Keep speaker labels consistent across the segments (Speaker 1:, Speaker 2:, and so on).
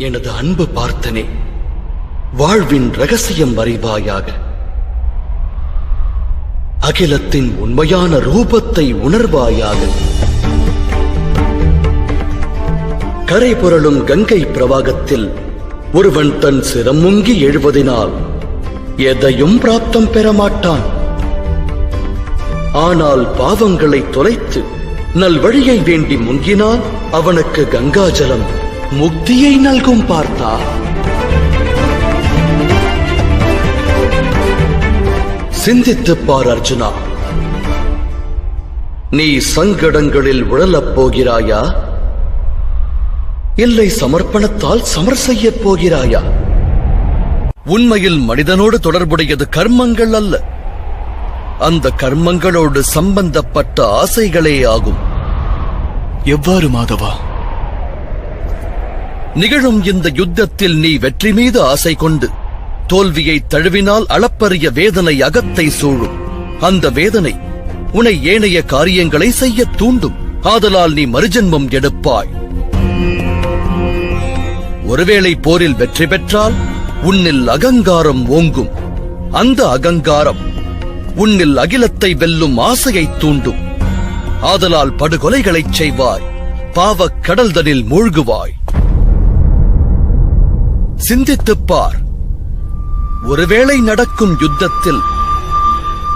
Speaker 1: எனது அன்பு பார்த்தனே, வாழ்வின் ரகசியம் அறிவாயாக. அகிலத்தின் உண்மையான ரூபத்தை உணர்வாயாக. கரை புரளும் கங்கை பிரவாகத்தில் ஒருவன் தன் சிரம் முங்கி எழுவதினால் எதையும் பிராப்தம் பெறமாட்டான். ஆனால் பாவங்களை தொலைத்து நல்வழியை வேண்டி முங்கினால் அவனுக்கு கங்காஜலம் முக்தியை நல்கும். பார்த்தா, சிந்தித்துப் பார் அர்ஜுனா. நீ சங்கடங்களில் உழலப் போகிறாயா, இல்லை சமர்ப்பணத்தால் சமர் செய்யப் போகிறாயா? உண்மையில் மனிதனோடு தொடர்புடையது கர்மங்கள் அல்ல, அந்த கர்மங்களோடு சம்பந்தப்பட்ட ஆசைகளே ஆகும்.
Speaker 2: எவ்வாறு மாதவா?
Speaker 1: நிகழும் இந்த யுத்தத்தில் நீ வெற்றி மீது ஆசை கொண்டு தோல்வியை தழுவினால் அளப்பரிய வேதனை அகத்தை சூழும். அந்த வேதனை உன்னை ஏனைய காரியங்களை செய்ய தூண்டும். ஆதலால் நீ மறுஜென்மம் எடுப்பாய். ஒருவேளை போரில் வெற்றி பெற்றால் உன்னில் அகங்காரம் ஓங்கும். அந்த அகங்காரம் உன்னில் அகிலத்தை வெல்லும் ஆசையை தூண்டும். ஆதலால் படுகொலைகளைச் செய்வாய், பாவக் கடல்தனில் மூழ்குவாய். சிந்தித்துப் பார். ஒருவேளை நடக்கும் யுத்தத்தில்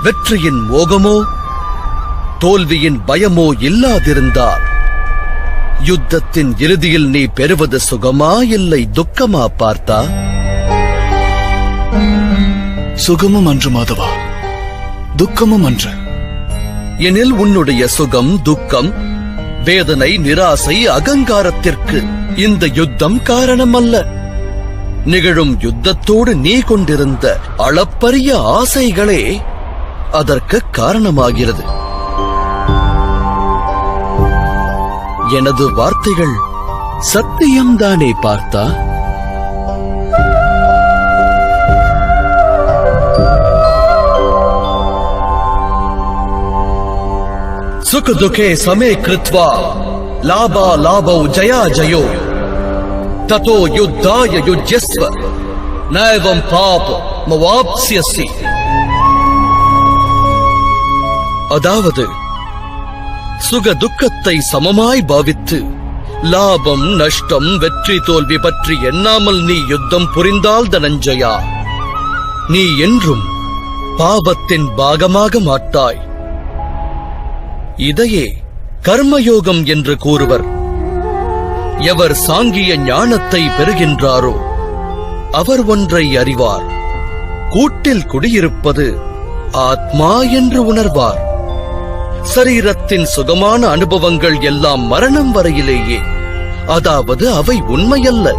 Speaker 1: வெற்றியின் மோகமோ தோல்வியின் பயமோ இல்லாதிருந்தால் யுத்தத்தின் இறுதியில் நீ பெறுவது சுகமா இல்லை துக்கமா? பார்த்தா,
Speaker 2: சுகமும் அன்று மாதவா, துக்கமும் அன்று.
Speaker 1: எனில் உன்னுடைய சுகம், துக்கம், வேதனை, நிராசை, அகங்காரத்திற்கு இந்த யுத்தம் காரணம் அல்ல. நிகழும் யுத்தத்தோடு நீ கொண்டிருந்த அளப்பரிய ஆசைகளே அதற்கு காரணமாகிறது. எனது வார்த்தைகள் சத்தியம்தானே பார்த்தா? सुख दुखे समे कृत्वा लाभा लाभौ जया जयो ततो युद्धाय युज्यस्व नैवं पापमवाप्स्यसि. அதாவது, சுக துக்கத்தை சமமாய் பாவித்து லாபம் நஷ்டம் வெற்றி தோல்வி பற்றி எண்ணாமல் நீ யுத்தம் புரிந்தால் தனஞ்சயா, நீ என்றும் பாவத்தின் பாகமாக மாட்டாய். இதையே கர்மயோகம் என்று கூறுவர். எவர் சாங்கிய ஞானத்தை பெறுகின்றாரோ அவர் ஒன்றை அறிவார். கூட்டில் குடியிருப்பது ஆத்மா என்று உணர்வார். சரீரத்தின் சுகமான அனுபவங்கள் எல்லாம் மரணம் வரையிலேயே, அதாவது அவை உண்மையல்ல,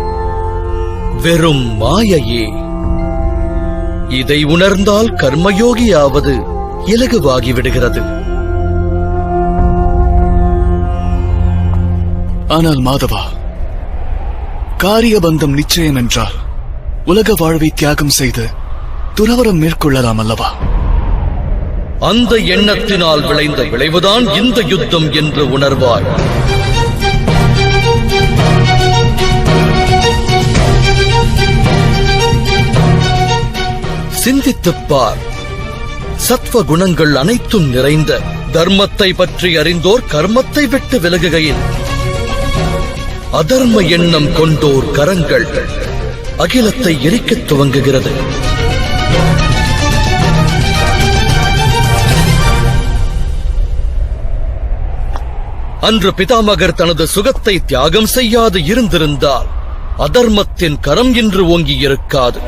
Speaker 1: வெறும் மாயையே. இதை உணர்ந்தால் கர்மயோகியாவது இலகுவாகிவிடுகிறது.
Speaker 2: ஆனால் மாதவா, காரியபந்தம் நிச்சயம் என்றால் உலக வாழ்வை தியாகம் செய்து துறவரம் மேற்கொள்ளலாம் அல்லவா?
Speaker 1: அந்த எண்ணத்தினால் விளைந்த விளைவுதான் இந்த யுத்தம் என்று உணர்வாய். சிந்தித்துப் பார். சத்வ குணங்கள் அனைத்தும் நிறைந்த தர்மத்தை பற்றி அறிந்தோர் கர்மத்தை விட்டு விலகுகையில், அதர்ம எண்ணம் கொண்டோர் கரங்கள் அகிலத்தை எரிக்கத் துவங்குகிறது. அன்று பிதாமகர் தனது சுகத்தை தியாகம் செய்யாது இருந்திருந்தால் அதர்மத்தின் கரம் இன்று ஓங்கி இருக்காது.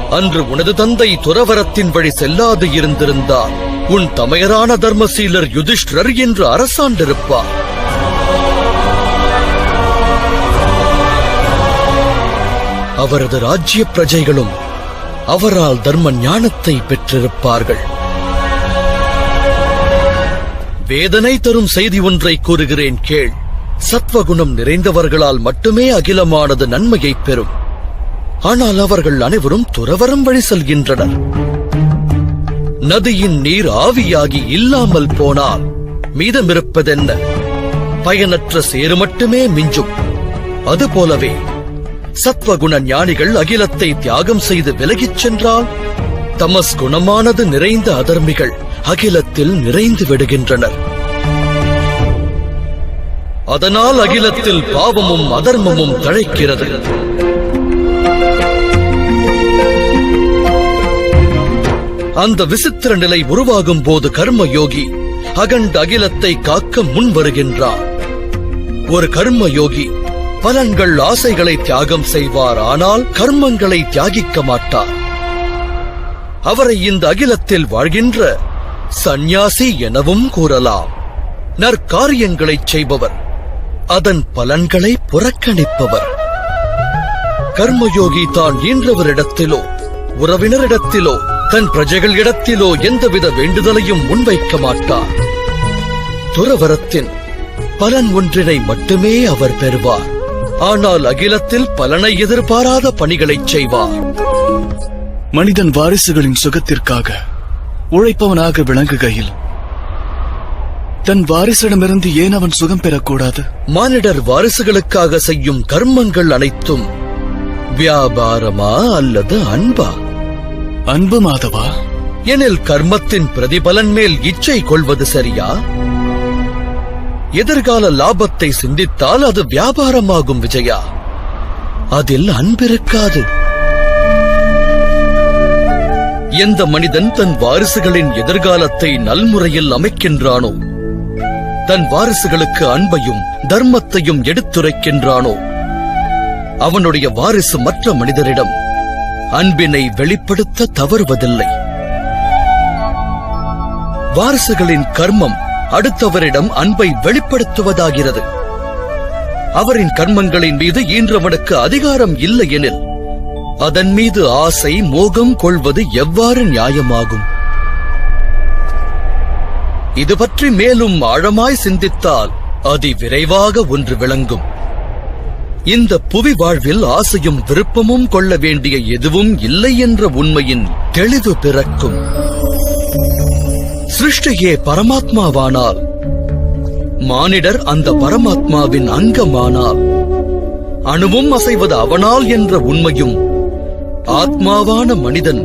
Speaker 1: அன்று உனது தந்தை துறவரத்தின் வழி செல்லாது இருந்திருந்தால் உன் தமையரான தர்மசீலர் யுதிஷ்டர் என்று அரசாண்டிருப்பார். அவரது ராஜ்ய பிரஜைகளும் அவரால் தர்ம ஞானத்தை பெற்றிருப்பார்கள். வேதனை தரும் செய்தி ஒன்றை கூறுகிறேன் கேள். சத்வகுணம் நிறைந்தவர்களால் மட்டுமே அகிலமானது நன்மையை பெறும். ஆனால் அவர்கள் அனைவரும் துறவரம் வழி செல்கின்றனர். நதியின் நீர் ஆவியாகி இல்லாமல் போனால் மீதமிருப்பதென்ன? பயனற்ற சேறு மட்டுமே மிஞ்சும். அதுபோலவே சத்வகுண ஞானிகள் அகிலத்தை தியாகம் செய்து விலகிச் சென்றால் தமஸ் குணமானது நிறைந்த அதர்மிகள் அகிலத்தில் நிறைந்து விடுகின்றனர். அதனால் அகிலத்தில் பாவமும் அதர்மமும் தழைக்கிறது. அந்த விசித்திர நிலை உருவாகும் போது கர்மயோகி அகண்ட அகிலத்தை காக்க முன் வருகின்றார். ஒரு கர்மயோகி பலன்கள் ஆசைகளை தியாகம் செய்வார், ஆனால் கர்மங்களை தியாகிக்க மாட்டார். அவரை இந்த அகிலத்தில் வாழ்கின்ற சந்நியாசி எனவும் கூறலாம். நற்காரியங்களைச் செய்பவர், அதன் பலன்களை புறக்கணிப்பவர். கர்மயோகி தான் ஈன்றவரிடத்திலோ உறவினரிடத்திலோ தன் பிரஜைகளிடத்திலோ எந்தவித வேண்டுதலையும் முன்வைக்க மாட்டார். துறவரத்தின் பலன் ஒன்றினை மட்டுமே அவர் பெறுவார். ஆனால் அகிலத்தில் பலனை எதிர்பாராத பணிகளைச் செய்வார்.
Speaker 2: மனிதன் வாரிசுகளின் சுகத்திற்காக உழைப்பவனாக விளங்குகையில் தன் வாரிசிடமிருந்து ஏன் அவன் சுகம் பெறக்கூடாது?
Speaker 1: மானிடர் வாரிசுகளுக்காக செய்யும் கர்மங்கள் அனைத்தும் வியாபாரமா அல்லது அன்பா?
Speaker 2: அன்பு மாதவா.
Speaker 1: எனில் கர்மத்தின் பிரதிபலன் மேல் இச்சை கொள்வது சரியா? எதிர்கால லாபத்தை சிந்தித்தால் அது வியாபாரமாகும் விஜயா. அதில் அன்பிருக்காது. எந்த மனிதன் தன் வாரிசுகளின் எதிர்காலத்தை நல்முறையில் அமைக்கின்றானோ, தன் வாரிசுகளுக்கு அன்பையும் தர்மத்தையும் எடுத்துரைக்கின்றானோ, அவனுடைய வாரிசு மற்ற மனிதரிடம் அன்பினை வெளிப்படுத்த தவறுவதில்லை. வாரிசுகளின் கர்மம் அடுத்தவரிடம் அன்பை வெளிப்படுத்துவதாகிறது. அவரின் கர்மங்களின் மீது ஈன்றவனுக்கு அதிகாரம் இல்லை எனில் அதன் மீது ஆசை மோகம் கொள்வது எவ்வாறு நியாயமாகும்? இது பற்றி மேலும் ஆழமாய் சிந்தித்தால் அதிவிரைவாக ஒன்று விளங்கும். இந்த புவி வாழ்வில் ஆசையும் விருப்பமும் கொள்ள வேண்டிய எதுவும் இல்லை என்ற உண்மையின் தெளிவு பிறக்கும். சிருஷ்டியே பரமாத்மாவானால், மானிடர் அந்த பரமாத்மாவின் அங்கமானால், அணுவும் அசைவது அவனால் என்ற உண்மையும், ஆத்மாவான மனிதன்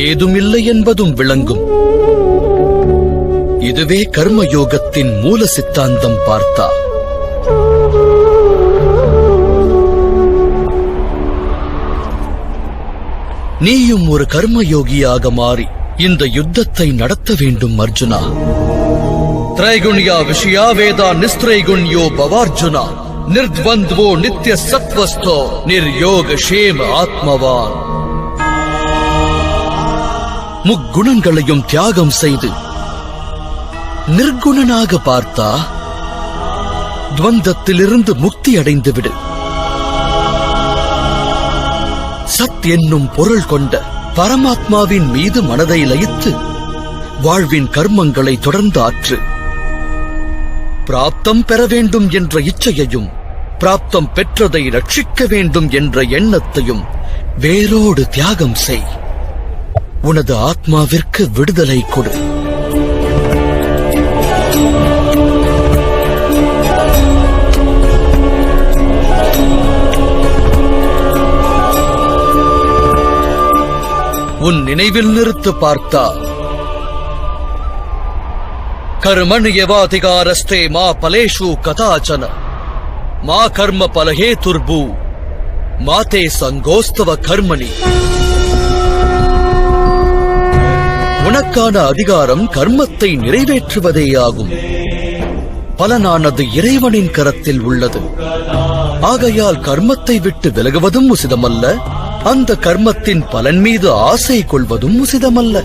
Speaker 1: ஏதுமில்லை என்பதும் விளங்கும். இதுவே கர்மயோகத்தின் மூல சித்தாந்தம் பார்த்தா. நீயும் ஒரு கர்மயோகியாக மாறி இந்த யுத்தத்தை நடத்த வேண்டும் அர்ஜுனா. திரைகுண்யா விஷயா வேதா நிஸ்திரைகுண்யோ பவார்ஜுனா நிர்த்வந்த்வோ நித்ய சத்வஸ்தோ நிர்யோக ஷேம ஆத்மவான். முக்குணங்களையும் தியாகம் செய்து நிர்குணனாக பார்த்தா துவந்தத்திலிருந்து முக்தி அடைந்துவிடு. சத் என்னும் பொருள் கொண்ட பரமாத்மாவின் மீது மனதை லயித்து வாழ்வின் கர்மங்களை தொடர்ந்து ஆற்று. பிராப்தம் பெற வேண்டும் என்ற இச்சையையும் பிராப்தம் பெற்றதை ரட்சிக்க வேண்டும் என்ற எண்ணத்தையும் வேரோடு தியாகம் செய். உனது ஆத்மாவிற்கு விடுதலை கொடு. உன் நினைவில் நிறுத்து பார்த்தா. கர்மண்யவாதிகாரஸ்தே மா பலேஷு கதாச்சன மா கர்ம பலஹேதுர்பூ மாதே சங்கோஸ்தவ கர்மணி. உனக்கான அதிகாரம் கர்மத்தை நிறைவேற்றுவதேயாகும். பலனானது இறைவனின் கரத்தில் உள்ளது. ஆகையால் கர்மத்தை விட்டு விலகுவதும் உசிதமல்ல, அந்த கர்மத்தின் பலன் மீது ஆசை கொள்வதும் உசிதமல்ல.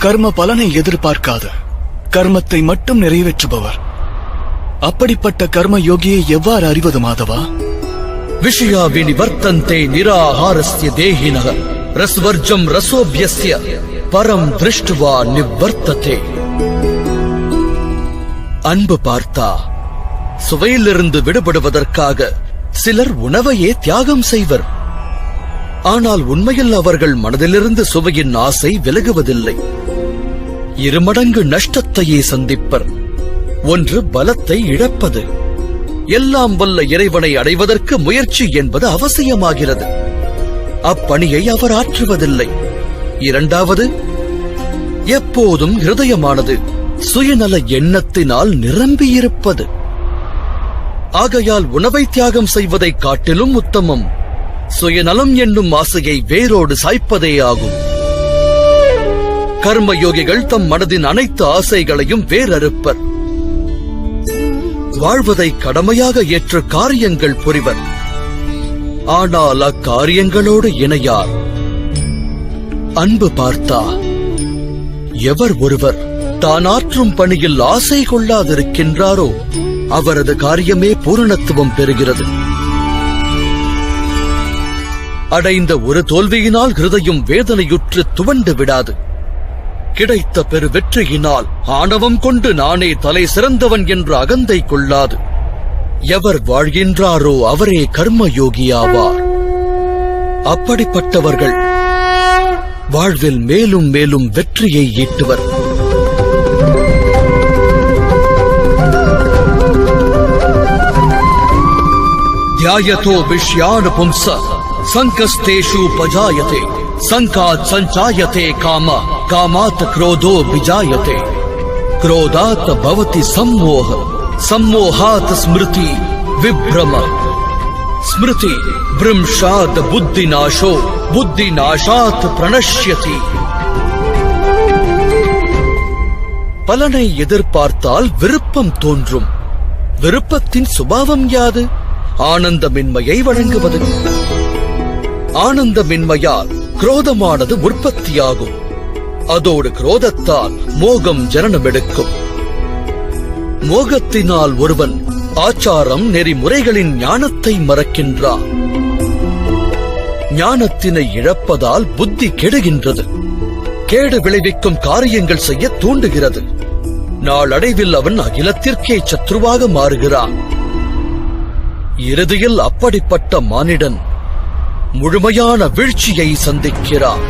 Speaker 2: கர்ம பலனை எதிர்பார்க்காத கர்மத்தை மட்டும் நிறைவேற்றுபவர். அப்படிப்பட்ட கர்ம யோகியை எவ்வாறு அறிவது மாதவா?
Speaker 1: விஷயா வினிவர்த்தந்தே நிராஹாரஸ்ய தேஹினஹ ரஸ்வர்ஜம் ரசோப்யஸ்ய பரம் திருஷ்டுவா நிவர்த்ததே. அன்பு பார்த்தா சுவையிலிருந்து விடுபடுவதற்காக சிலர் உணவையே தியாகம் செய்வர். ஆனால் உண்மையில் அவர்கள் மனதிலிருந்து சுவையின் ஆசை விலகுவதில்லை. இருமடங்கு நஷ்டத்தையே சந்திப்பர். ஒன்று பலத்தை இழப்பது. எல்லாம் வல்ல இறைவனை அடைவதற்கு முயற்சி என்பது அவசியமாகிறது. அப்பணியை அவர் ஆற்றுவதில்லை. இரண்டாவது, எப்போதும் இருதயமானது சுயநல எண்ணத்தினால் நிரம்பியிருப்பது. ஆகையால் உணவை தியாகம் செய்வதைக் காட்டிலும் உத்தமம் சுயநலம் என்னும் ஆசையை வேரோடு சாய்ப்பதே ஆகும். கர்மயோகிகள் தம் மனதின் அனைத்து ஆசைகளையும் வேரறுப்பர். வாழ்வதை கடமையாக ஏற்ற காரியங்கள் புரிவர். ஆனால் அக்காரியங்களோடு இணையார். அன்பு பார்த்தா எவர் ஒருவர் தான் ஆற்றும் பணியில் ஆசை கொள்ளாதிருக்கின்றாரோ அவரது காரியமே பூரணத்துவம் பெறுகிறது. அடைந்த ஒரு தோல்வியினால் ஹிருதயம் வேதனையுற்று துவண்டு விடாது. கிடைத்த பெரு வெற்றியினால் ஆணவம் கொண்டு நானே தலை சிறந்தவன் என்ற அகந்தை கொள்ளாது. எவர் வாழ்கின்றாரோ அவரே கர்மயோகியாவார். அப்படிப்பட்டவர்கள் வாழ்வில் மேலும் மேலும் வெற்றியை ஈட்டுவர். த்யாயதோ விஷ்யான் பும்ஸ சங்கஸ்தேஷு பஜாயதே சங்காத் சஞ்சாயதே காம காமாத் க்ரோதோ விஜாயதே க்ரோதாத் பவதி சம்மோஹ சம்மோஹாத் ஸ்மிருதி விப்ரம ஸ்மிருதி விரும்ஷாத் புத்திநாசோ புத்திநாசாத் பிரணஷ்யதி. பலனை எதிர்பார்த்தால் விருப்பம் தோன்றும். விருப்பத்தின் சுபாவம் யாது? ஆனந்தமின்மையை வழங்குவது. ஆனந்தமின்மையால் குரோதமானது உற்பத்தியாகும். அதோடு குரோதத்தால் மோகம் ஜனனமெடுக்கும். மோகத்தினால் ஒருவன் ஆச்சாரம் நெறிமுறைகளின் ஞானத்தை மறக்கின்றான். ஞானத்தினை இழப்பதால் புத்தி கெடுகின்றது. கேடு விளைவிக்கும் காரியங்கள் செய்ய தூண்டுகிறது. நாளடைவில் அவன் அகிலத்திற்கே சத்ருவாக மாறுகிறான். இறுதியில் அப்படிப்பட்ட மானிடன் முழுமையான வீழ்ச்சியை சந்திக்கிறான்.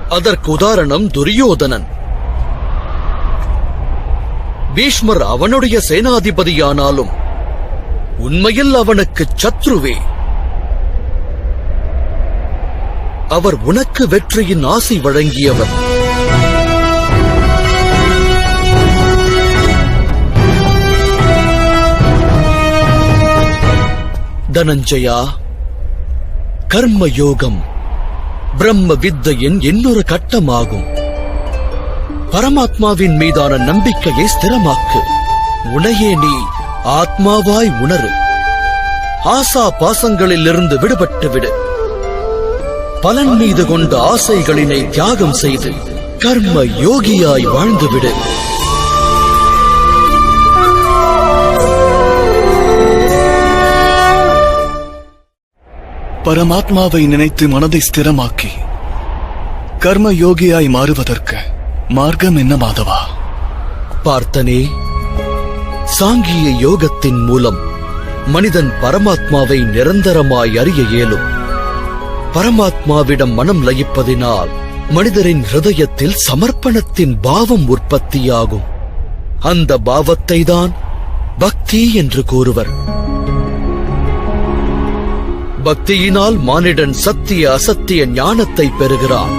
Speaker 1: அதற்கு உதாரணம் துரியோதனன். பீஷ்மர் அவனுடைய சேனாதிபதியானாலும் உண்மையில் அவனுக்கு சத்ருவே. அவர் உனக்கு வெற்றியின் ஆசை வழங்கியவர். தனஞ்சயா, கர்மயோகம் பிரம்ம வித்தையின் இன்னொரு கட்டமாகும். பரமாத்மாவின் மீதான நம்பிக்கையை ஸ்திரமாக்கு. உனையே நீ ஆத்மாவாய் உணரு. ஆசா பாசங்களிலிருந்து விடுபட்டு விடு. பலன் மீது கொண்ட ஆசைகளினை தியாகம் செய்து கர்ம யோகியாய் வாழ்ந்துவிடு.
Speaker 2: பரமாத்மாவை நினைத்து மனதை ஸ்திரமாக்கி கர்ம யோகியாய் மாறுவதற்கு மார்க்கம் என்ன மாதவா?
Speaker 1: பார்த்தனே, சாங்கிய யோகத்தின் மூலம் மனிதன் பரமாத்மாவை நிரந்தரமாய் அறிய இயலும். பரமாத்மாவிடம் மனம் லயிப்பதினால் மனிதரின் ஹிருதயத்தில் சமர்ப்பணத்தின் பாவம் உற்பத்தியாகும். அந்த பாவத்தை தான் பக்தி என்று கூறுவர். பக்தியினால் மானிடன் சத்திய அசத்திய ஞானத்தை பெறுகிறான்.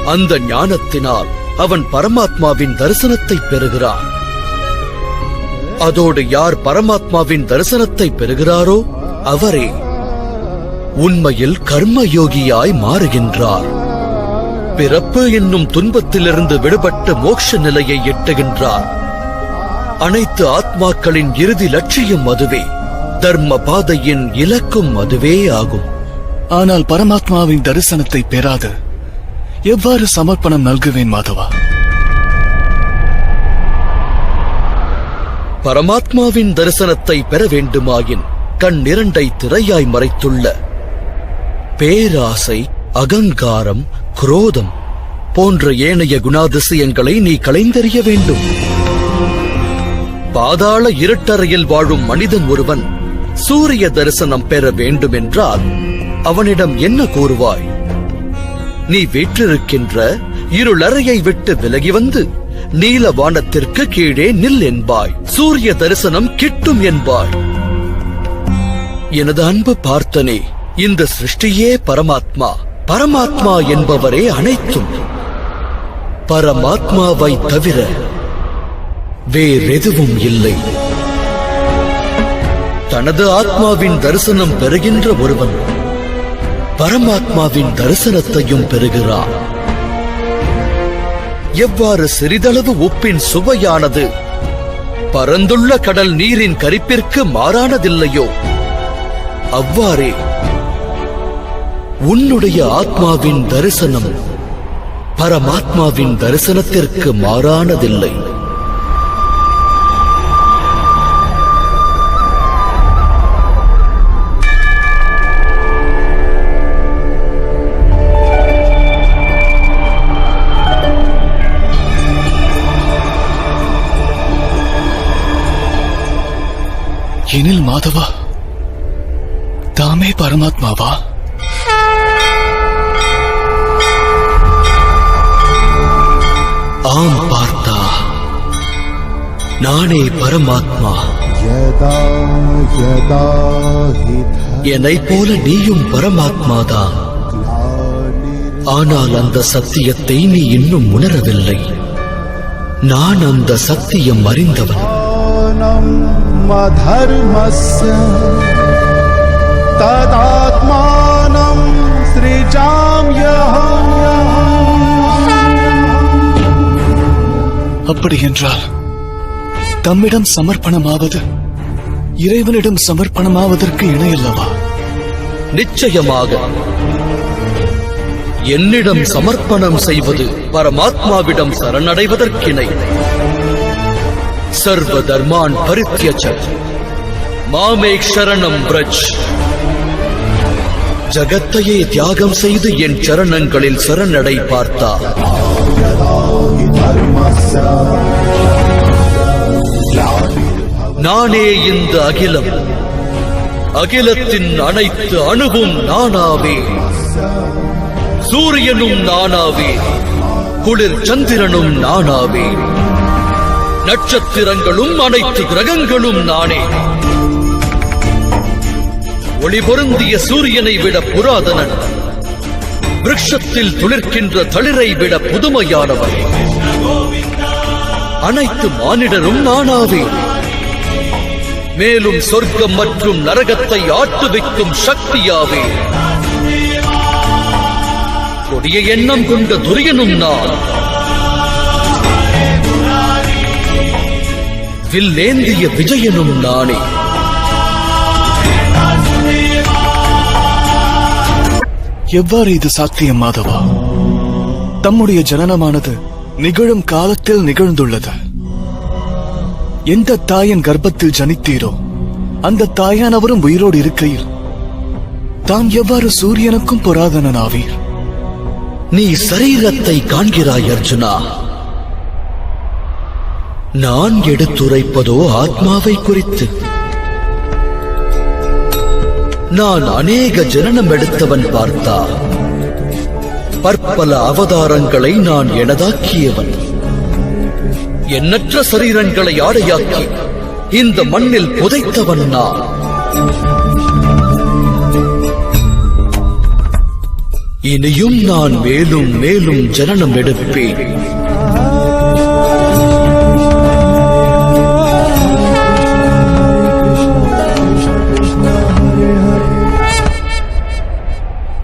Speaker 1: அந்த ஞானத்தினால் அவன் பரமாத்மாவின் தரிசனத்தை பெறுகிறான். அதோடு யார் பரமாத்மாவின் தரிசனத்தை பெறுகிறாரோ அவரே உண்மையில் கர்மயோகியாய் மாறுகின்றார். பிறப்பு என்னும் துன்பத்திலிருந்து விடுபட்டு மோட்ச நிலையை எட்டுகின்றார். அனைத்து ஆத்மாக்களின் இறுதி லட்சியம் அதுவே. தர்ம பாதையின் இலக்கும் அதுவே ஆகும்.
Speaker 2: ஆனால் பரமாத்மாவின் தரிசனத்தை பெறாது எவ்வாறு சமர்ப்பணம் நல்குவேன் மாதவா?
Speaker 1: பரமாத்மாவின் தரிசனத்தை பெற வேண்டுமாயின் கண்ணிரண்டை திரையாய் மறைத்துள்ள பேராசை, அகங்காரம், குரோதம் போன்ற ஏனைய குணாதிசயங்களை நீ களைந்தெறிய வேண்டும். பாதாள இருட்டறையில் வாழும் மனிதன் ஒருவன் சூரிய தரிசனம் பெற வேண்டுமென்றால் அவனிடம் என்ன கூறுவாய்? நீ வீற்றிருக்கின்ற இருளறையை விட்டு விலகி வந்து நீல வானத்திற்கு கீழே நில் என்பாய். சூரிய தரிசனம் கிட்டும் என்பாய். எனது அன்பு பார்த்தனே, இந்த சிருஷ்டியே பரமாத்மா. பரமாத்மா என்பவரே அனைத்தும். பரமாத்மாவை தவிர வேறெதுவும் இல்லை. தனது ஆத்மாவின் தரிசனம் பெறுகின்ற ஒருவன் பரமாத்மாவின் தரிசனத்தையும் பெறுகிறான். எவ்வாறு சிறிதளவு உப்பின் சுவையானது பரந்துள்ள கடல் நீரின் கரிப்பிற்கு மாறானதில்லையோ, அவ்வாறே உன்னுடைய ஆத்மாவின் தரிசனம் பரமாத்மாவின் தரிசனத்திற்கு மாறானதில்லை.
Speaker 2: எனில் மாதவா, தாமே பரமாத்மாவா?
Speaker 1: ஆம் பார்த்தா, நானே பரமாத்மா. என்னைப் போல நீயும் பரமாத்மாதான். ஆனால் அந்த சத்தியத்தை நீ இன்னும் உணரவில்லை. நான் அந்த சத்தியம் அறிந்தவன்.
Speaker 3: धर्मस्य तदात्मानं सृजाम्यहम्.
Speaker 2: அப்படி என்றால் தம்மிடம் சமர்ப்பணமாவது இறைவனிடம் சமர்ப்பணமாவதற்கு இணையல்லவா?
Speaker 1: நிச்சயமாக. என்னிடம் சமர்ப்பணம் செய்வது பரமாத்மாவிடம் சரணடைவதற்கிணை. சர்வ தர்மான் பரித்யஜ மாமேக் சரணம் வ்ரஜ். ஜகத்தையே தியாகம் செய்து என் சரணங்களில் சரணடை பார்த்தா. நானே இந்த அகிலம். அகிலத்தின் அனைத்து அணுவும் நானாவே. சூரியனும் நானாவே. குளிர் சந்திரனும் நானாவே. நட்சத்திரங்களும் அனைத்து கிரகங்களும் நானே. ஒளி பொருந்திய சூரியனை விட புராதனன். விருட்சத்தில் துளிர்க்கின்ற தளிரை விட புதுமையானவன். அனைத்து மானிடரும் நானாவே. மேலும் சொர்க்கம் மற்றும் நரகத்தை ஆட்டுவிக்கும் சக்தியாவே. கொடிய எண்ணம் கொண்ட துரியனும் நான். வில்லேந்திய விஜயனும் நானே.
Speaker 2: எவ்வாறு இது சாத்தியம் மாதவா? தம்முடைய ஜனனமானது நிகழும் காலத்தில் நிகழ்ந்துள்ளது. எந்த தாயின் கர்ப்பத்தில் ஜனித்தீரோ அந்த தாயானவரும் உயிரோடு இருக்கையில் தாம் எவ்வாறு சூரியனுக்கும் புராதனனாவீர்?
Speaker 1: நீ சரீரத்தை காண்கிறாய் அர்ஜுனா. நான் எடுத்துரைப்பதோ ஆத்மாவை குறித்து. நான் அநேக ஜனனம் எடுத்தவன் பார்த்தா. பற்பல அவதாரங்களை நான் எனதாக்கியவன். எண்ணற்ற சரீரங்களை ஆடையாக்கி இந்த மண்ணில் புதைத்தவன் நான். இனியும் நான் மேலும் மேலும் ஜனனம் எடுப்பேன்.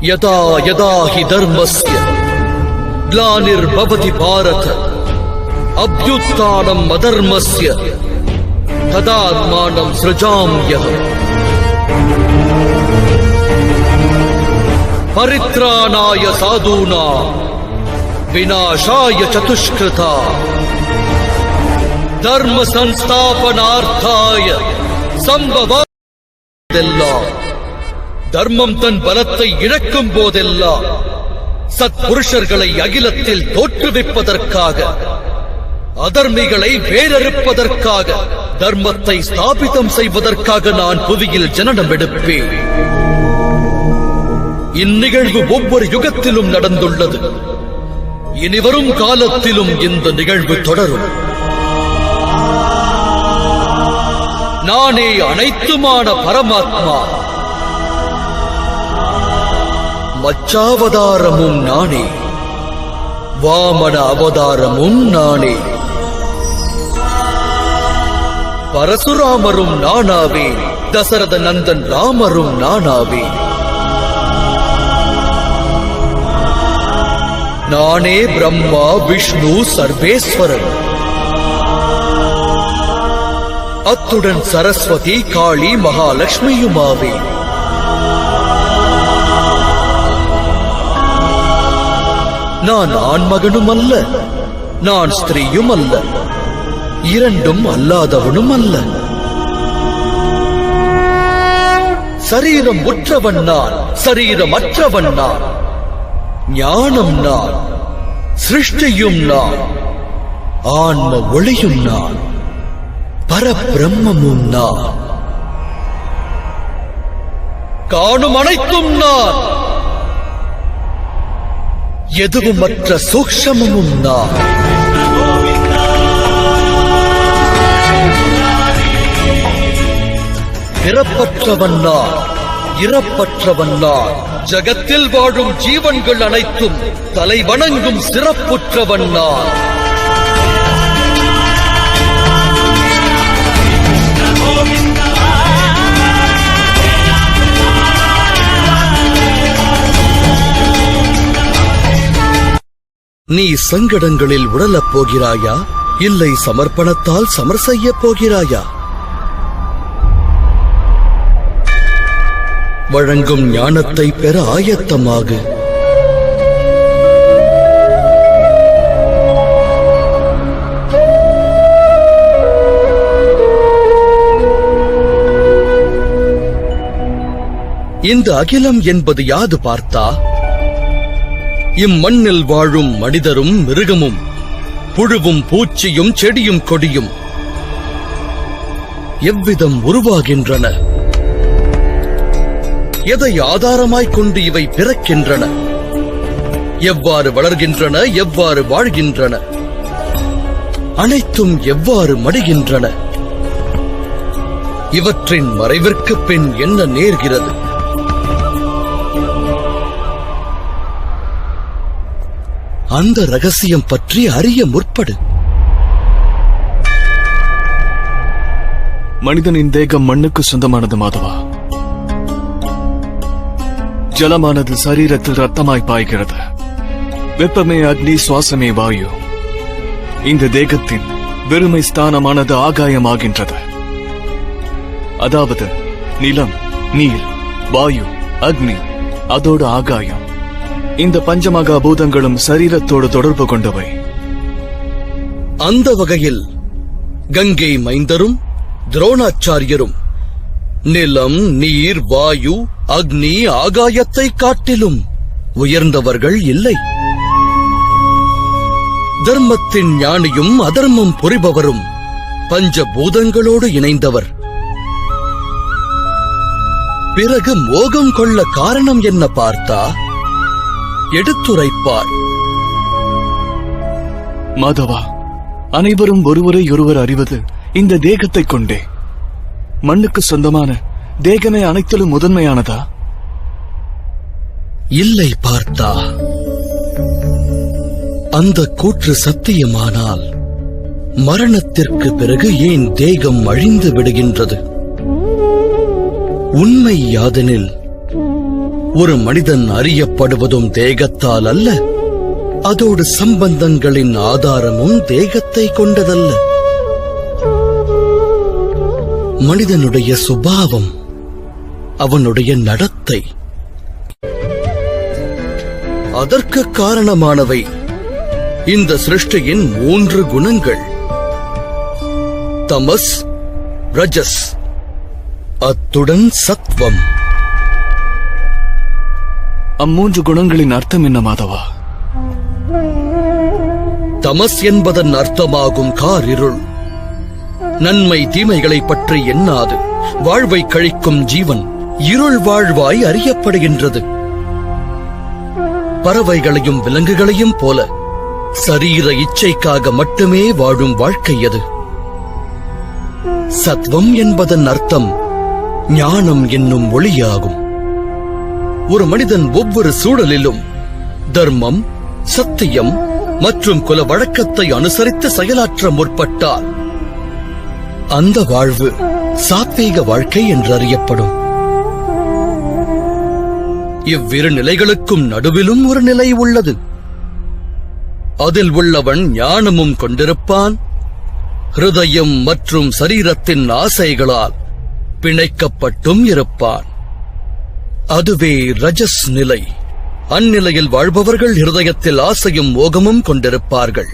Speaker 1: यदा यदा हि धर्मस्य ग्लानिर्भवति भारत अभ्युत्थानम् अधर्मस्य तदात्मानं सृजाम्यहम्. परित्राणाय साधूनां विनाशाय चतुष्कृता धर्म संस्थापनार्थाय संभव போதெல்லாம், தர்மம் தன் பலத்தை இழக்கும் போதெல்லாம், சத்புருஷர்களை அகிலத்தில் தோற்றுவிப்பதற்காக, அதர்மிகளை வேரறுப்பதற்காக, தர்மத்தை ஸ்தாபிதம் செய்வதற்காக நான் புவியில் ஜனனம் எடுப்பேன். இந்நிகழ்வு ஒவ்வொரு யுகத்திலும் நடந்துள்ளது. இனிவரும் காலத்திலும் இந்த நிகழ்வு தொடரும். நானே அனைத்துமான பரமாத்மா. மச்சாவதாரமும் நானே, வாமன அவதாரமும் நானே, பரசுராமரும் நானாவே, தசரத நந்தன் ராமரும் நானாவே. நானே பிரம்மா விஷ்ணு சர்வேஸ்வரன். அத்துடன் சரஸ்வதி காளி மகாலட்சுமியுமாவே. நான் ஆண்மகனும் அல்ல, நான் ஸ்திரீயும் அல்ல, இரண்டும் அல்லாதவனும் அல்ல. சரீரம் உற்றவன் நான், சரீரமற்றவன் நான். ஞானம் நான், சிருஷ்டியும் நான், ஆன்ம ஒளியும் நான், பரபிரம்மமும் நான், காணும் அனைத்தும் நான், எதுவுமற்ற சூக்ஷ்மமும் நான். பிறப்பற்றவன் நான், இறப்பற்றவன் நான். ஜகத்தில் வாழும் ஜீவன்கள் அனைத்தும் தலை வணங்கும் சிறப்புற்றவன் நான். நீ சங்கடங்களில் உழலப் போகிறாயா, இல்லை சமர்ப்பணத்தால் சமர் செய்யப் போகிறாயா? வழங்கும் ஞானத்தை பெற ஆயத்தமாகு. இந்த அகிலம் என்பது யாது பார்த்தா? இம்மண்ணில் வாழும் மனிதரும் மிருகமும், புழுவும் பூச்சியும் செடியும் கொடியும் எவ்விதம் உருவாகின்றன? எதை ஆதாரமாய்க் கொண்டு இவை பிறக்கின்றன? எவ்வாறு வளர்கின்றன? எவ்வாறு வாழ்கின்றன? அனைத்தும் எவ்வாறு மடிகின்றன? இவற்றின் மறைவிற்கு பின் என்ன நேர்கிறது? அந்த ரகசியம் பற்றி அறிய முற்படு.
Speaker 2: மனிதனின் தேகம் மண்ணுக்கு சொந்தமானது மாதவா. ஜலமானது சரீரத்தில் ரத்தமாய் பாய்கிறது. வெப்பமே அக்னி, சுவாசமே வாயு. இந்த தேகத்தின் வெறுமை ஸ்தானமானது ஆகாயமாகின்றது. அதாவது நிலம், நீர், வாயு, அக்னி, அதோடு ஆகாயம். இந்த பஞ்சமகா பூதங்களும் சரீரத்தோடு தொடர்பு கொண்டவை.
Speaker 1: அந்த வகையில் கங்கை மைந்தரும் துரோணாச்சாரியரும் நிலம், நீர், வாயு, அக்னி, ஆகாயத்தை காட்டிலும் உயர்ந்தவர்கள் இல்லை. தர்மத்தின் ஞானியும் அதர்மம் புரிபவரும் பஞ்சபூதங்களோடு இணைந்தவர். பிறகு மோகம் கொள்ள காரணம் என்ன பார்த்தா? எடுத்துரைப்பார்.
Speaker 2: மாதவா, அனைவரும் ஒருவரை ஒருவர் அறிவது இந்த தேகத்தைக் கொண்டே. மண்ணுக்கு சொந்தமான தேகமே அனைத்திலும் முதன்மையானதா?
Speaker 1: இல்லை பார்த்தா. அந்த கூற்று சத்தியமானால் மரணத்திற்கு பிறகு ஏன் தேகம் அழிந்து விடுகின்றது? உண்மை யாதெனில் ஒரு மனிதன் அறியப்படுவதும் தேகத்தால் அல்ல, அதோடு சம்பந்தங்களின் ஆதாரமும் தேகத்தை கொண்டதல்ல. மனிதனுடைய சுபாவம், அவனுடைய நடத்தை, அதற்கு காரணமானவை இந்த சிருஷ்டியின் 3 குணங்கள்: தமஸ், ரஜஸ், அத்துடன் சத்வம்.
Speaker 2: அம்மூன்று குணங்களின் அர்த்தம் என்ன மாதவா?
Speaker 1: தமஸ் என்பதன் அர்த்தமாகும் காரிருள். நன்மை தீமைகளை பற்றி எண்ணாது வாழ்வை கழிக்கும் ஜீவன் இருள் வாழ்வாய் அறியப்படுகின்றது. பறவைகளையும் விலங்குகளையும் போல சரீர இச்சைக்காக மட்டுமே வாழும் வாழ்க்கை அது. சத்வம் என்பதன் அர்த்தம் ஞானம் என்னும் ஒளியாகும். ஒரு மனிதன் ஒவ்வொரு சூழலிலும் தர்மம், சத்தியம் மற்றும் குல வழக்கத்தை அனுசரித்து செயலாற்ற முற்பட்டால் அந்த வாழ்வு சாத்வீக வாழ்க்கை என்று அறியப்படும். இவ்விரு நிலைகளுக்கும் நடுவிலும் ஒரு நிலை உள்ளது. அதில் உள்ளவன் ஞானமும் கொண்டிருப்பான், ஹிருதயம் மற்றும் சரீரத்தின் ஆசைகளால் பிணைக்கப்பட்டும் இருப்பான். அதுவே ரஜஸ் நிலை. அந்நிலையில் வாழ்பவர்கள் ஹிருதயத்தில் ஆசையும் மோகமும் கொண்டிருப்பார்கள்.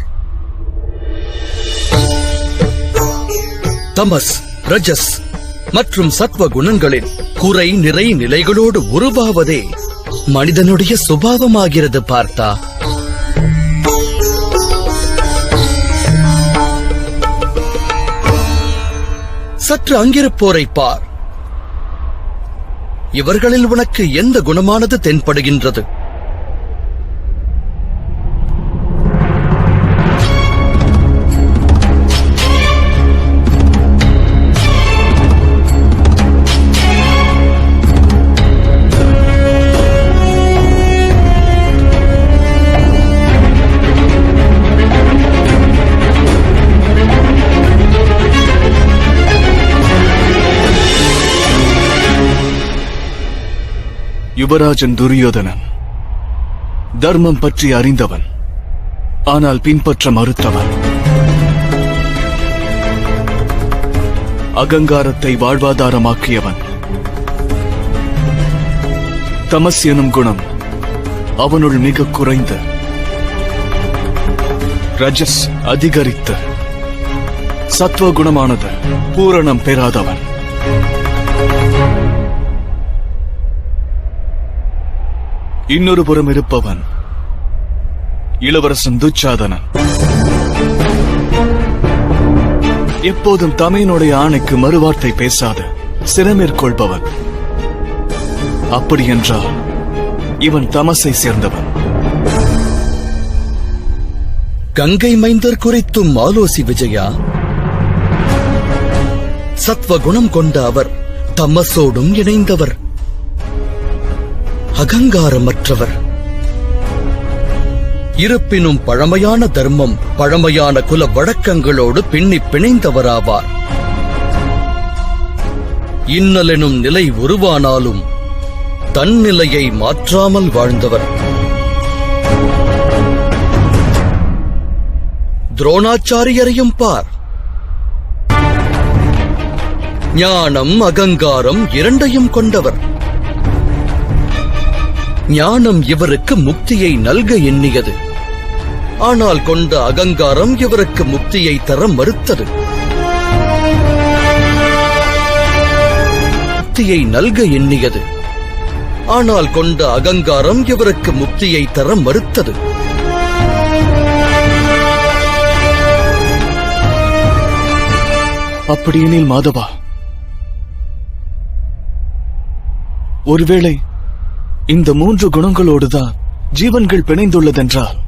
Speaker 1: தமஸ், ரஜஸ் மற்றும் சத்வ குணங்களின் குறை நிறை நிலைகளோடு உருவாவதே மனிதனுடைய சுபாவமாகிறது. பார்த்தா சற்று அங்கிருப்போரை பார். இவர்களில் உனக்கு எந்த குணமானது தென்படுகின்றது?
Speaker 2: யுவராஜன் துரியோதனன் தர்மம் பற்றி அறிந்தவன், ஆனால் பின்பற்ற மறுத்தவன். அகங்காரத்தை வாழ்வாதாரமாக்கியவன். தமஸ் எனும் குணம் அவனுள் மிக குறைந்து ரஜஸ் அதிகரித்து சத்வ குணமானது பூரணம் பெறாதவன். இன்னொரு புறம் இருப்பவன் இளவரசன் துச்சாதனன். எப்போதும் தமையனுடைய ஆணைக்கு மறுவார்த்தை பேசாத சிறமேற்கொள்பவன். அப்படியென்றால் இவன் தமசை சேர்ந்தவன்.
Speaker 1: கங்கை மைந்தர் குறித்தும் ஆலோசி விஜயா. சத்வ குணம் கொண்ட அவர் தமசோடும் இணைந்தவர், அகங்காரமற்றவர். இருப்பினும் பழமையான தர்மம், பழமையான குல வழக்கங்களோடு பின்னி பிணைந்தவராவார். இன்னலெனும் நிலை உருவானாலும் தன்னிலையை மாற்றாமல் வாழ்ந்தவர். துரோணாச்சாரியரையும் பார். ஞானம், அகங்காரம் இரண்டையும் கொண்டவர். ஞானம் இவருக்கு முக்தியை நல்க எண்ணியது, ஆனால் கொண்ட அகங்காரம் இவருக்கு முக்தியை தர மறுத்தது. முக்தியை நல்க எண்ணியது, ஆனால் கொண்ட அகங்காரம் இவருக்கு முக்தியை தர மறுத்தது.
Speaker 2: அப்படியெனில் மாதவா, ஒருவேளை இந்த மூன்று குணங்களோடுதான் ஜீவன்கள் பிணைந்துள்ளதென்றால்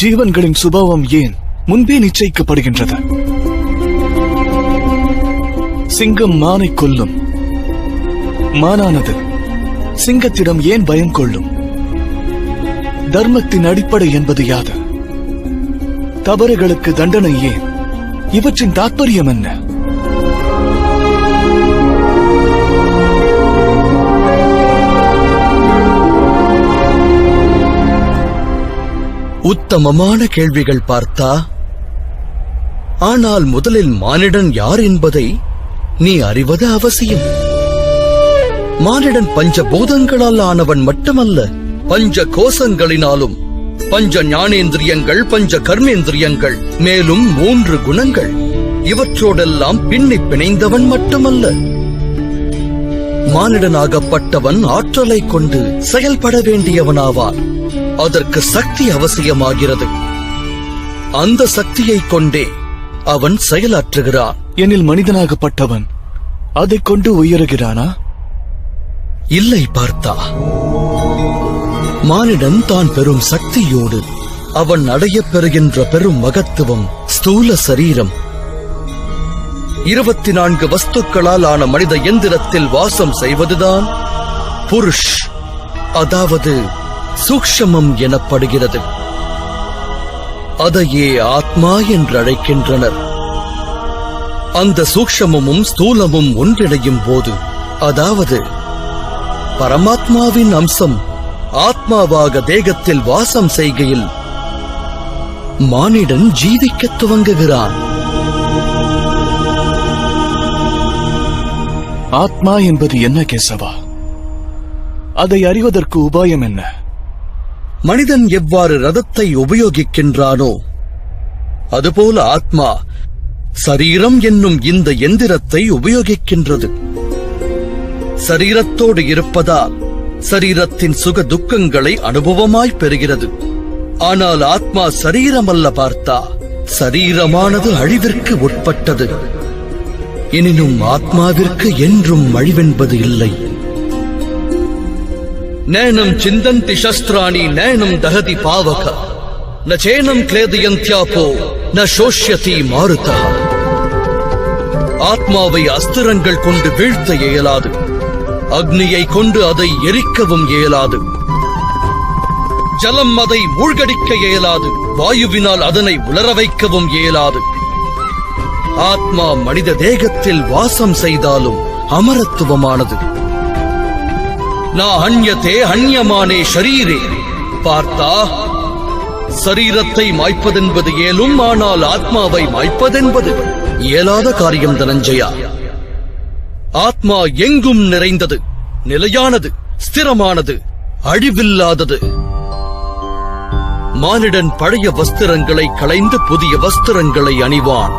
Speaker 2: ஜீவன்களின் சுபாவம் ஏன் முன்பே நிச்சயிக்கப்படுகின்றது? சிங்கம் மானை கொல்லும், மானானது சிங்கத்திடம் ஏன் பயம் கொள்ளும்? தர்மத்தின் அடிப்படை என்பது யாது? தவறுகளுக்கு தண்டனை ஏன்? இவற்றின் தாற்பயம் என்ன?
Speaker 1: உத்தமமான கேள்விகள் பார்த்தா. ஆனால் முதலில் மானிடன் யார் என்பதை நீ அறிவது அவசியம். மானிடன் பஞ்சபூதங்களால் ஆனவன் மட்டுமல்ல, பஞ்ச கோசங்களினாலும், பஞ்ச ஞானேந்திரியங்கள், பஞ்ச கர்மேந்திரியங்கள், மேலும் 3 குணங்கள் இவற்றோடெல்லாம் பின்னி பிணைந்தவன் மட்டுமல்ல, மானிடனாகப்பட்டவன் ஆற்றலை கொண்டு செயல்பட வேண்டியவனாவான். அதற்கு சக்தி அவசியமாகிறது. அந்த சக்தியை கொண்டே அவன் செயலாற்றுகிறான்.
Speaker 2: எனில் மனிதனாகப்பட்டவன் அதைக் கொண்டு உயருகிறானா?
Speaker 1: இல்லை பார்த்தா. மானிடன் தான் பெறும் சக்தியோடு அவன் அடையப் பெறுகின்ற பெரும் மகத்துவம் ஸ்தூல சரீரம். 24 வஸ்துக்களால் ஆன மனித எந்திரத்தில் வாசம் செய்வதுதான் புருஷ், அதாவது சூக்ஷ்மம் எனப்படுகிறது. அதையே ஆத்மா என்று அழைக்கின்றனர். அந்த சூக்ஷ்மமும் ஸ்தூலமும் ஒன்றிணையும் போது, அதாவது பரமாத்மாவின் அம்சம் ஆத்மாவாக தேகத்தில் வாசம் செய்கையில் மானிடன் ஜீவிக்கத் துவங்குகிறான்.
Speaker 2: ஆத்மா என்பது என்ன கேசவா? அதை அறிவதற்கு உபாயம் என்ன?
Speaker 1: மனிதன் எவ்வாறு ரதத்தை உபயோகிக்கின்றானோ அதுபோல ஆத்மா சரீரம் என்னும் இந்த எந்திரத்தை உபயோகிக்கின்றது. சரீரத்தோடு இருப்பதால் சரீரத்தின் சுக துக்கங்களை அனுபவமாய் பெறுகிறது. ஆனால் ஆத்மா சரீரமல்ல பார்த்தா. சரீரமானது அழிவிற்கு உட்பட்டது. எனினும் ஆத்மாவிற்கு என்றும் அழிவென்பது இல்லை. நேனம் சிந்தந்தி சஸ்திராணி நேனம் தகதி பாவக ந சேனம் கிளேதயந்த்யாபோ ந சோஷ்யதி மாருதா. ஆத்மாவை அஸ்திரங்கள் கொண்டு வீழ்த்த இயலாது. அக்னியை கொண்டு அதை எரிக்கவும் இயலாது. ஜலம் அதை மூழ்கடிக்க இயலாது. வாயுவினால் அதனை உலர வைக்கவும் இயலாது. ஆத்மா மனித தேகத்தில் வாசம் செய்தாலும் அமரத்துவமானது. நா அன்யதே அந்யமானே ஷரீரே. பார்த்தா, சரீரத்தை மாய்ப்பதென்பது இயலும், ஆனால் ஆத்மாவை மாய்ப்பதென்பது இயலாத காரியம் தனஞ்சயா. ஆத்மா எங்கும் நிறைந்தது, நிலையானது, ஸ்திரமானது, அழிவில்லாதது. மானிடன் பழைய வஸ்திரங்களை களைந்து புதிய வஸ்திரங்களை அணிவான்.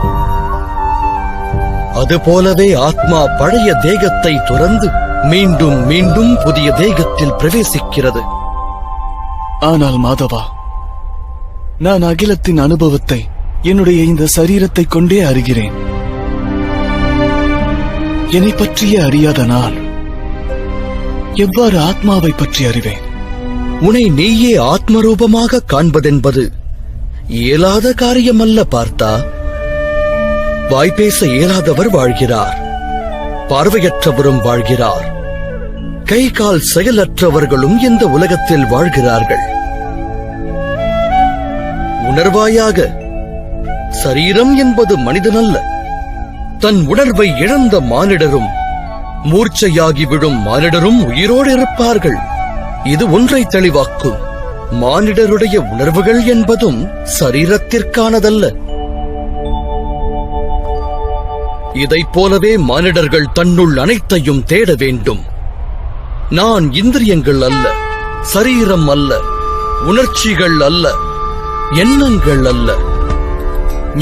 Speaker 1: அதுபோலவே ஆத்மா பழைய தேகத்தை துறந்து மீண்டும் மீண்டும் புதிய தேகத்தில் பிரவேசிக்கிறது.
Speaker 2: ஆனால் மாதவா, நான் அகிலத்தின் அனுபவத்தை என்னுடைய இந்த சரீரத்தை கொண்டே அறிகிறேன். என்னை பற்றியே அறியாத நான் எவ்வாறு ஆத்மாவை பற்றி அறிவேன்?
Speaker 1: உன்னை நீயே ஆத்மரூபமாக காண்பதென்பது இயலாத காரியமல்ல பார்த்தா. வாய்ப்பேச இயலாதவர் வாழ்கிறார், பார்வையற்றவரும் வாழ்கிறார், கை கால் செயலற்றவர்களும் இந்த உலகத்தில் வாழ்கிறார்கள். உணர்வாயாக, சரீரம் என்பது மனிதனல்ல. தன் உணர்வை இழந்த மானிடரும் மூர்ச்சையாகி விடும் மானிடரும் உயிரோடு இருப்பார்கள். இது ஒன்றை தெளிவாக்கும். மானிடருடைய உணர்வுகள் என்பதும் சரீரத்திற்கானதல்ல. இதைப் போலவே மானிடர்கள் தன்னுள் அனைத்தையும் தேட வேண்டும். நான் இந்திரியங்கள் அல்ல, சரீரம் அல்ல, உணர்ச்சிகள் அல்ல, எண்ணங்கள் அல்ல,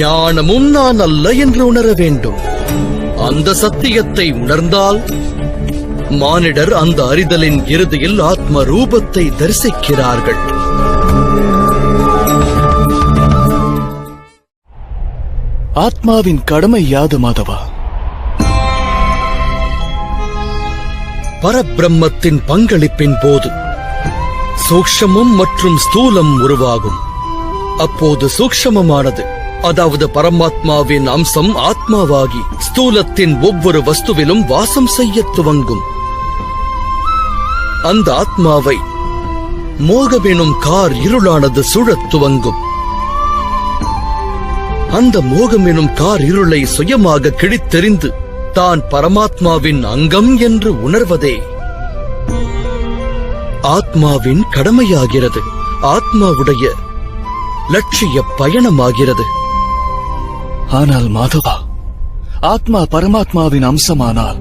Speaker 1: ஞானமும் நான் அல்ல என்று உணர வேண்டும். அந்த சத்தியத்தை உணர்ந்தால் மானிடர் அந்த அறிதலின் இறுதியில் ஆத்ம ரூபத்தை தரிசிக்கிறார்கள்.
Speaker 2: ஆத்மாவின் கடமை யாது மாதவா?
Speaker 1: பரபிரம்மத்தின் பங்களிப்பின் போது சூக்ஷ்மம் மற்றும் ஸ்தூலம் உருவாகும். அப்போது சூக்ஷ்மமானது, அதாவது பரமாத்மாவின் அம்சம் ஆத்மாவாகி ஸ்தூலத்தின் ஒவ்வொரு வஸ்துவிலும் வாசம் செய்யத் துவங்கும். அந்த ஆத்மாவை மோகமெனும் கார் இருளானது சுழத் துவங்கும். அந்த மோகமெனும் கார் இருளை சுயமாக கிழித்தெறிந்து தான் பரமாத்மாவின் அங்கம் என்று உணர்வதே ஆத்மாவின் கடமையாகிறது. ஆத்மாவுடைய லட்சிய பயணமாகிறது.
Speaker 2: ஆனால் மாதவா, ஆத்மா பரமாத்மாவின் அம்சமானால்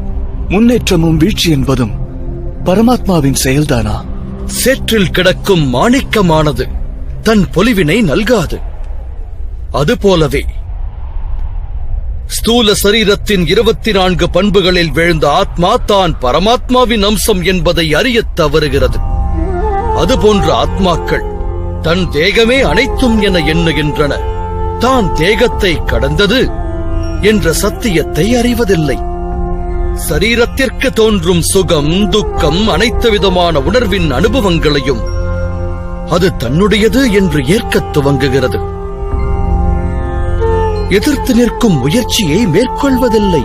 Speaker 2: முன்னேற்றமும் வீழ்ச்சி என்பதும் பரமாத்மாவின் செயல்தானா?
Speaker 1: சேற்றில் கிடக்கும் மாணிக்கமானது தன் பொலிவினை நல்காது. அதுபோலவே ஸ்தூல சரீரத்தின் 24 பண்புகளில் விழுந்த ஆத்மா தான் பரமாத்மாவின் அம்சம் என்பதை அறியத் தவறுகிறது. அதுபோன்ற ஆத்மாக்கள் தன் தேகமே அனைத்தும் என எண்ணுகின்றன. தான் தேகத்தை கடந்தது என்ற சத்தியத்தை அறிவதில்லை. சரீரத்திற்கு தோன்றும் சுகம், துக்கம், அனைத்து விதமான உணர்வின் அனுபவங்களையும் அது தன்னுடையது என்று ஏற்கத் துவங்குகிறது. எதிர்த்து நிற்கும் முயற்சியை மேற்கொள்வதில்லை.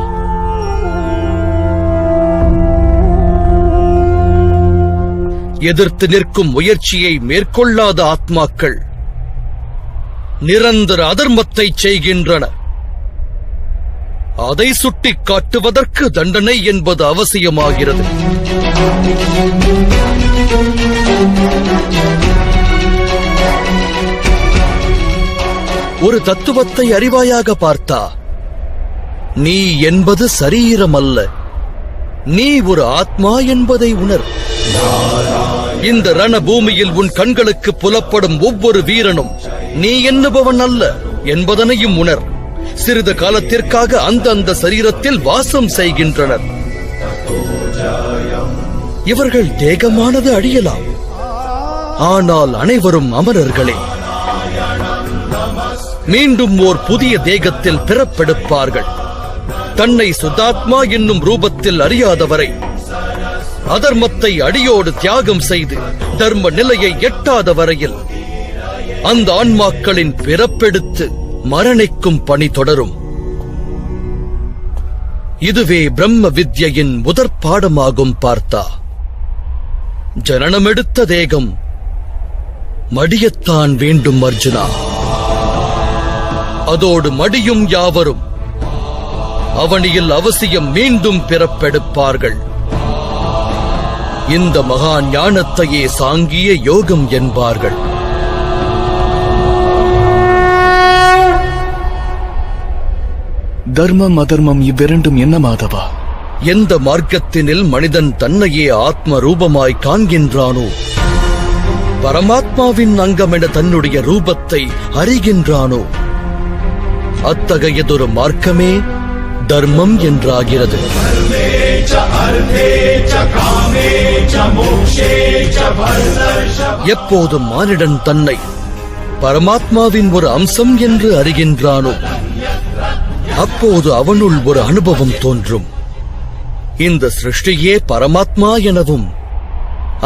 Speaker 1: எதிர்த்து நிற்கும் முயற்சியை மேற்கொள்ளாத ஆத்மாக்கள் நிரந்தர அதர்மத்தை செய்கின்றன. அதை சுட்டிக் காட்டுவதற்கு தண்டனை என்பது அவசியமாகிறது. ஒரு தத்துவத்தை அறிவாயாக பார்த்தா, நீ என்பது சரீரம் அல்ல, நீ ஒரு ஆத்மா என்பதை உணர். இந்த ரணபூமியில் உன் கண்களுக்கு புலப்படும் ஒவ்வொரு வீரனும் நீ எண்ணுபவன் அல்ல என்பதனையும் உணர். சிறிது காலத்திற்காக அந்த சரீரத்தில் வாசம் செய்கின்றனர். இவர்கள் தேகமானது அழியலாம், ஆனால் அனைவரும் அமரர்களே. மீண்டும் ஓர் புதிய தேகத்தில் பிறப்பெடுப்பார்கள். தன்னை சுத்தாத்மா என்னும் ரூபத்தில் அறியாதவரை, அதர்மத்தை அடியோடு தியாகம் செய்து தர்ம நிலையை எட்டாத வரையில் அந்த ஆன்மாக்களின் பிறப்பெடுத்து மரணிக்கும் பணி தொடரும். இதுவே பிரம்ம வித்யின் முதற் பாடமாகும். பார்த்தா, ஜனனமெடுத்த தேகம் மடியத்தான் வேண்டும் அர்ஜுனா. அதோடு மடியும் யாவரும் அவனியில் அவசியம் மீண்டும் பிறப்பெடுப்பார்கள். இந்த மகா ஞானத்தையே சாங்கிய யோகம் என்பார்கள்.
Speaker 2: தர்மம் அதர்மம் இவ்விரண்டும் என்ன மாதவா?
Speaker 1: எந்த மார்க்கத்தினில் மனிதன் தன்னையே ஆத்ம ரூபமாய் காண்கின்றானோ, பரமாத்மாவின் அங்கமென தன்னுடைய ரூபத்தை அறிகின்றானோ, அத்தகையதொரு மார்க்கமே தர்மம் என்றாகிறது. எப்போதும் மானிடன் தன்னை பரமாத்மாவின் ஒரு அம்சம் என்று அறிகின்றானோ, அப்போது அவனுள் ஒரு அனுபவம் தோன்றும். இந்த சிருஷ்டியே பரமாத்மா எனவும்,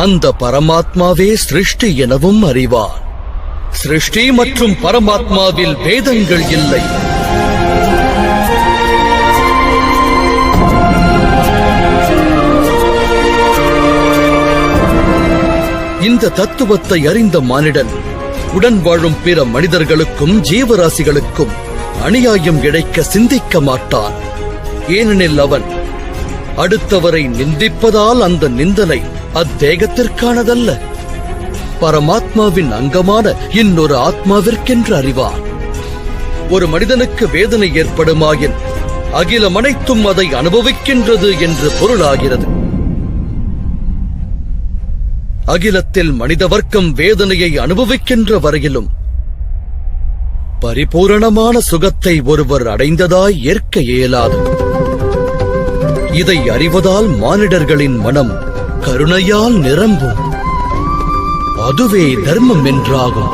Speaker 1: அந்த பரமாத்மாவே சிருஷ்டி எனவும் அறிவான். சிருஷ்டி மற்றும் பரமாத்மாவில் பேதங்கள் இல்லை. இந்த தத்துவத்தை அறிந்த மானிடன் உடன் வாழும் பிற மனிதர்களுக்கும் ஜீவராசிகளுக்கும் அநியாயம் இழைக்க சிந்திக்க மாட்டான். ஏனெனில் அவன் அடுத்தவரை நிந்திப்பதால் அந்த நிந்தனை அத்தேகத்திற்கானதல்ல, பரமாத்மாவின் அங்கமான இன்னொரு ஆத்மாவிற்கென்று அறிவான். ஒரு மனிதனுக்கு வேதனை ஏற்படுமாயின் அகிலம் அனைத்தும் அதை அனுபவிக்கின்றது என்று பொருளாகிறது. அகிலத்தில் மனித வர்க்கம் வேதனையை அனுபவிக்கின்ற வரையிலும் பரிபூரணமான சுகத்தை ஒருவர் அடைந்ததாய் ஏற்க இயலாது. இதை அறிவதால் மானிடர்களின் மனம் கருணையால் நிரம்பும். அதுவே தர்மம் என்றாகும்.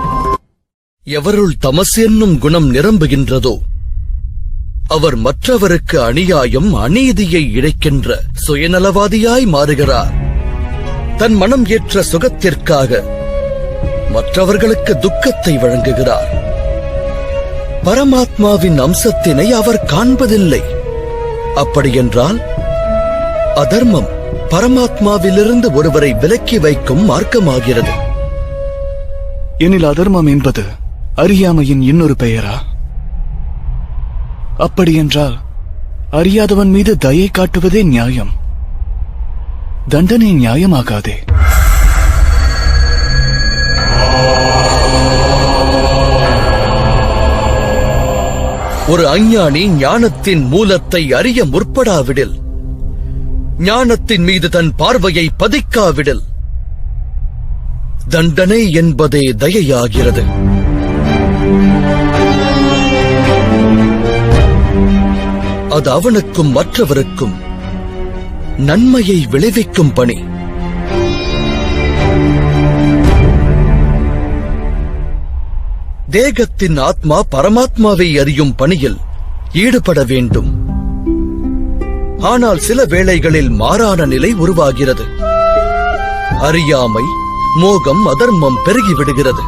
Speaker 1: எவருள் தமஸ் என்னும் குணம் நிரம்புகின்றதோ, அவர் மற்றவருக்கு அநியாயம், அநீதியை இழைக்கின்ற சுயநலவாதியாய் மாறுகிறார். தன் மனம் ஏற்ற சுகத்திற்காக மற்றவர்களுக்கு துக்கத்தை வழங்குகிறார். பரமாத்மாவின் அம்சத்தினை அவர் காண்பதில்லை. அப்படியென்றால் அதர்மம் பரமாத்மாவிலிருந்து ஒருவரை விலக்கி வைக்கும் மார்க்கமாகிறது.
Speaker 2: எனில் அதர்மம் என்பது அறியாமையின் இன்னொரு பெயரா? அப்படியென்றால் அறியாதவன் மீது தயை காட்டுவதே நியாயம், தண்டனை நியாயமாகாதே.
Speaker 1: ஒரு அஞ்ஞானி ஞானத்தின் மூலத்தை அறிய முற்படாவிடில், ஞானத்தின் மீது தன் பார்வையை பதிக்காவிடில், தண்டனை என்பதே தயையாகிறது. அது அவனுக்கும் மற்றவருக்கும் நன்மையை விளைவிக்கும் பணி. தேகத்தின் ஆத்மா பரமாத்மாவை அறியும் பணியில் ஈடுபட வேண்டும். ஆனால் சில வேளைகளில் மாறான நிலை உருவாகிறது. அறியாமை, மோகம், அதர்மம் பெருகிவிடுகிறது.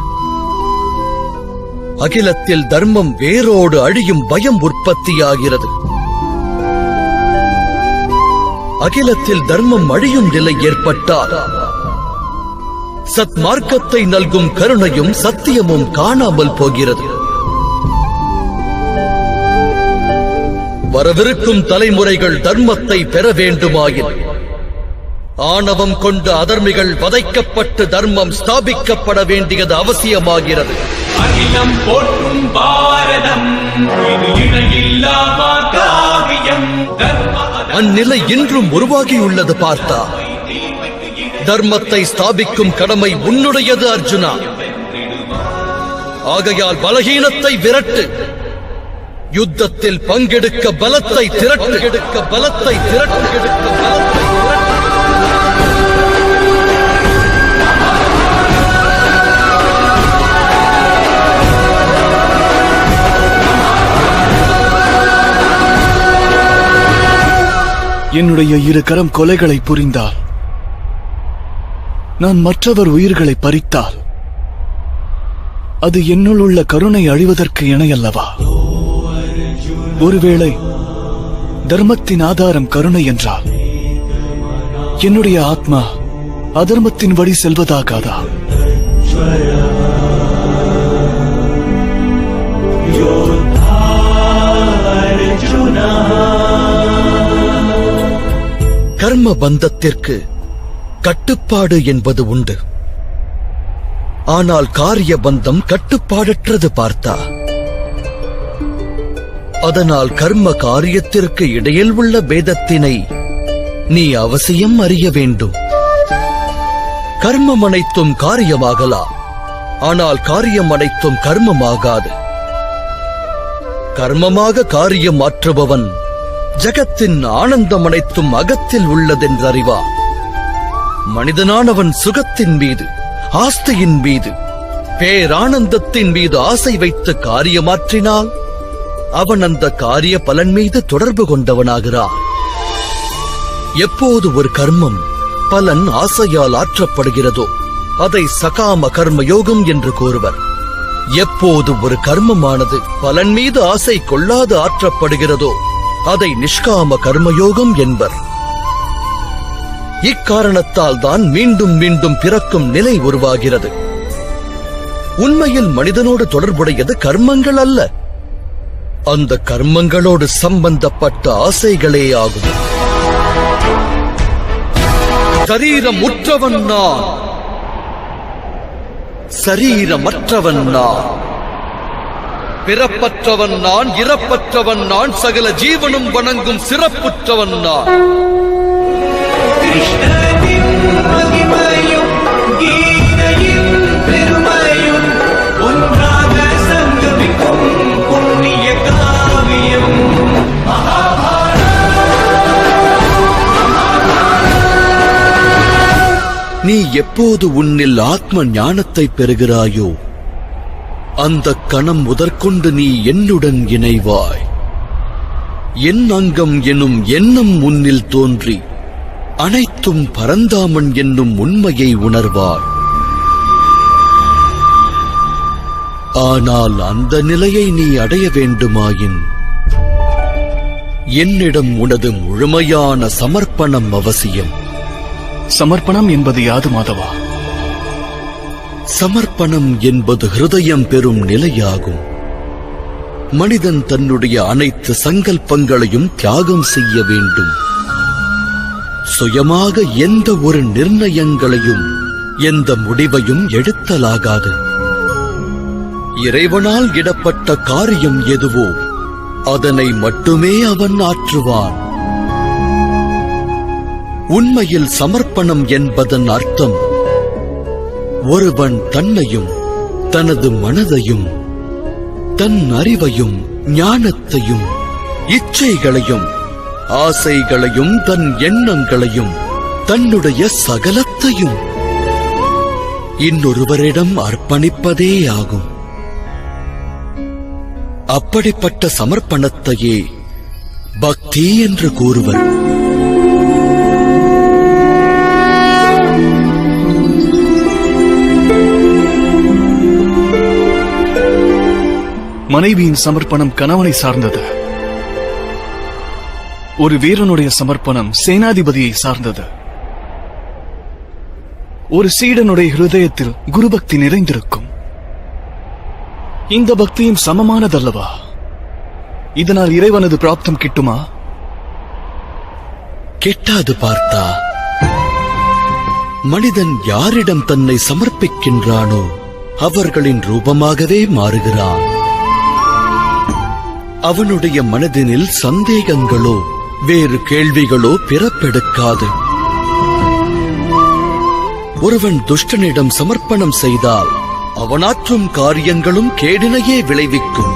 Speaker 1: அகிலத்தில் தர்மம் வேரோடு அழியும் பயம் உற்பத்தியாகிறது. அகிலத்தில் தர்மம் அழியும் நிலை ஏற்பட்டால் சத்மார்க்கத்தை நல்கும் கருணையும் சத்தியமும் காணாமல் போகிறது. வரவிருக்கும் தலைமுறைகள் தர்மத்தை பெற வேண்டுமாயின் ஆணவம் கொண்ட அதர்மிகள் வதைக்கப்பட்டு தர்மம் ஸ்தாபிக்கப்பட வேண்டியது அவசியமாகிறது.
Speaker 4: அகிலம் போற்றும் பாரதம் இது இணையில்லா காவியம்.
Speaker 1: அந்நிலை இன்றும் உருவாகியுள்ளது பார்த்தா. தர்மத்தை ஸ்தாபிக்கும் கடமை உன்னுடையது அர்ஜுனா. ஆகையால் பலகீனத்தை விரட்டு. யுத்தத்தில் பங்கெடுக்க பலத்தை திரட்டு. பலத்தை திரட்டு.
Speaker 2: என்னுடைய இரு கரம் கொலைகளை புரிந்தால், நான் மற்றவர் உயிர்களை பறித்தால், அது என்னுள் உள்ள கருணை அழிவதற்கு இணையல்லவா? ஒருவேளை தர்மத்தின் ஆதாரம் கருணை என்றால், என்னுடைய ஆத்மா அதர்மத்தின் வழி செல்வதாகாதா?
Speaker 1: கர்ம பந்தத்திற்கு கட்டுப்பாடு என்பது உண்டு. ஆனால் காரிய பந்தம் கட்டுப்பாடற்றது பார்த்தா. அதனால் கர்ம காரியத்திற்கு இடையில் உள்ள பேதத்தினை நீ அவசியம் அறிய வேண்டும். கர்மம் அனைத்தும் காரியமாகலாம், ஆனால் காரியம் அனைத்தும் கர்மமாகாது. கர்மமாக காரியம் மாற்றுபவன் ஜகத்தின் ஆனந்தம் அனைத்தும் அகத்தில் உள்ளதென்றறிவான். மனிதனானவன் சுகத்தின் மீது, ஆஸ்தியின் மீது, பேரானந்தத்தின் மீது ஆசை வைத்து காரியமாற்றினால் அவன் அந்த காரிய பலன் மீது தொடர்பு கொண்டவனாகிறான். எப்போது ஒரு கர்மம் பலன் ஆசையால் ஆற்றப்படுகிறதோ அதை சகாம கர்மயோகம் என்று கூறுவர். எப்போது ஒரு கர்மமானது பலன் மீது ஆசை கொள்ளாது ஆற்றப்படுகிறதோ அதை நிஷ்காம கர்மயோகம் என்பர். இக்காரணத்தால் தான் மீண்டும் மீண்டும் பிறக்கும் நிலை உருவாகிறது. உண்மையில் மனிதனோடு தொடர்புடையது கர்மங்கள் அல்ல, அந்த கர்மங்களோடு சம்பந்தப்பட்ட ஆசைகளே ஆகும். சரீரம் உற்றவன் நான், சரீரமற்றவன் நான். பிறப்பற்றவன் நான், இறப்பற்றவன் நான், சகல ஜீவனும் வணங்கும் சிறப்புற்றவன் நான்.
Speaker 4: கிருஷ்ணனின் மகிமையும் கீதையின் பெருமையும் ஒன்றாக சங்கமிக்கும் புண்ணிய காவியம்
Speaker 1: நீ எப்போது உன்னில் ஆத்ம ஞானத்தை பெறுகிறாயோ அந்த கணம் முதற்கொண்டு நீ என்னுடன் இணைவாய். என் அங்கம் எனும் எண்ணம் உன்னில் தோன்றி அனைத்தும் பரந்தாமன் என்னும் உண்மையை உணர்வாய். ஆனால் அந்த நிலையை நீ அடைய வேண்டுமாயின் என்னிடம் உனது முழுமையான சமர்ப்பணம் அவசியம்.
Speaker 2: சமர்ப்பணம் என்பது யாது மாதவா?
Speaker 1: சமர்ப்பணம் என்பது ஹிருதயம் பெறும் நிலையாகும். மனிதன் தன்னுடைய அனைத்து சங்கல்பங்களையும் தியாகம் செய்ய வேண்டும். சுயமாக எந்த ஒரு நிர்ணயங்களையும் எந்த முடிவையும் எடுத்தலாகாது. இறைவனால் இடப்பட்ட காரியம் எதுவோ அதனை மட்டுமே அவன் ஆற்றுவான். உண்மையில் சமர்ப்பணம் என்பதன் அர்த்தம் ஒருவன் தன்னையும் தனது மனதையும் தன் அறிவையும் ஞானத்தையும் இச்சைகளையும் ஆசைகளையும் தன் எண்ணங்களையும் தன்னுடைய சகலத்தையும் இன்னொருவரிடம் அர்ப்பணிப்பதே ஆகும். அப்படிப்பட்ட சமர்ப்பணத்தையே பக்தி என்று கூறுவர்.
Speaker 2: மனைவியின் சமர்ப்பணம் கணவனை சார்ந்தது. ஒரு வீரனுடைய சமர்ப்பணம் சேனாதிபதியை சார்ந்தது. ஒரு சீடனுடைய ஹிருதயத்தில் குருபக்தி நிறைந்திருக்கும். இந்த பக்தியும் சமமானதல்லவா? இதனால் இறைவனது பிராப்தம் கிட்டுமா?
Speaker 1: கெட்டாது பார்த்தா. மனிதன் யாரிடம் தன்னை சமர்ப்பிக்கின்றானோ அவர்களின் ரூபமாகவே மாறுகிறான். அவனுடைய மனதினில் சந்தேகங்களோ வேறு கேள்விகளோ பிறப்பெடுக்காது. ஒருவன் துஷ்டனிடம் சமர்ப்பணம் செய்தால் அவனாற்றும் காரியங்களும் கேடினையே விளைவிக்கும்.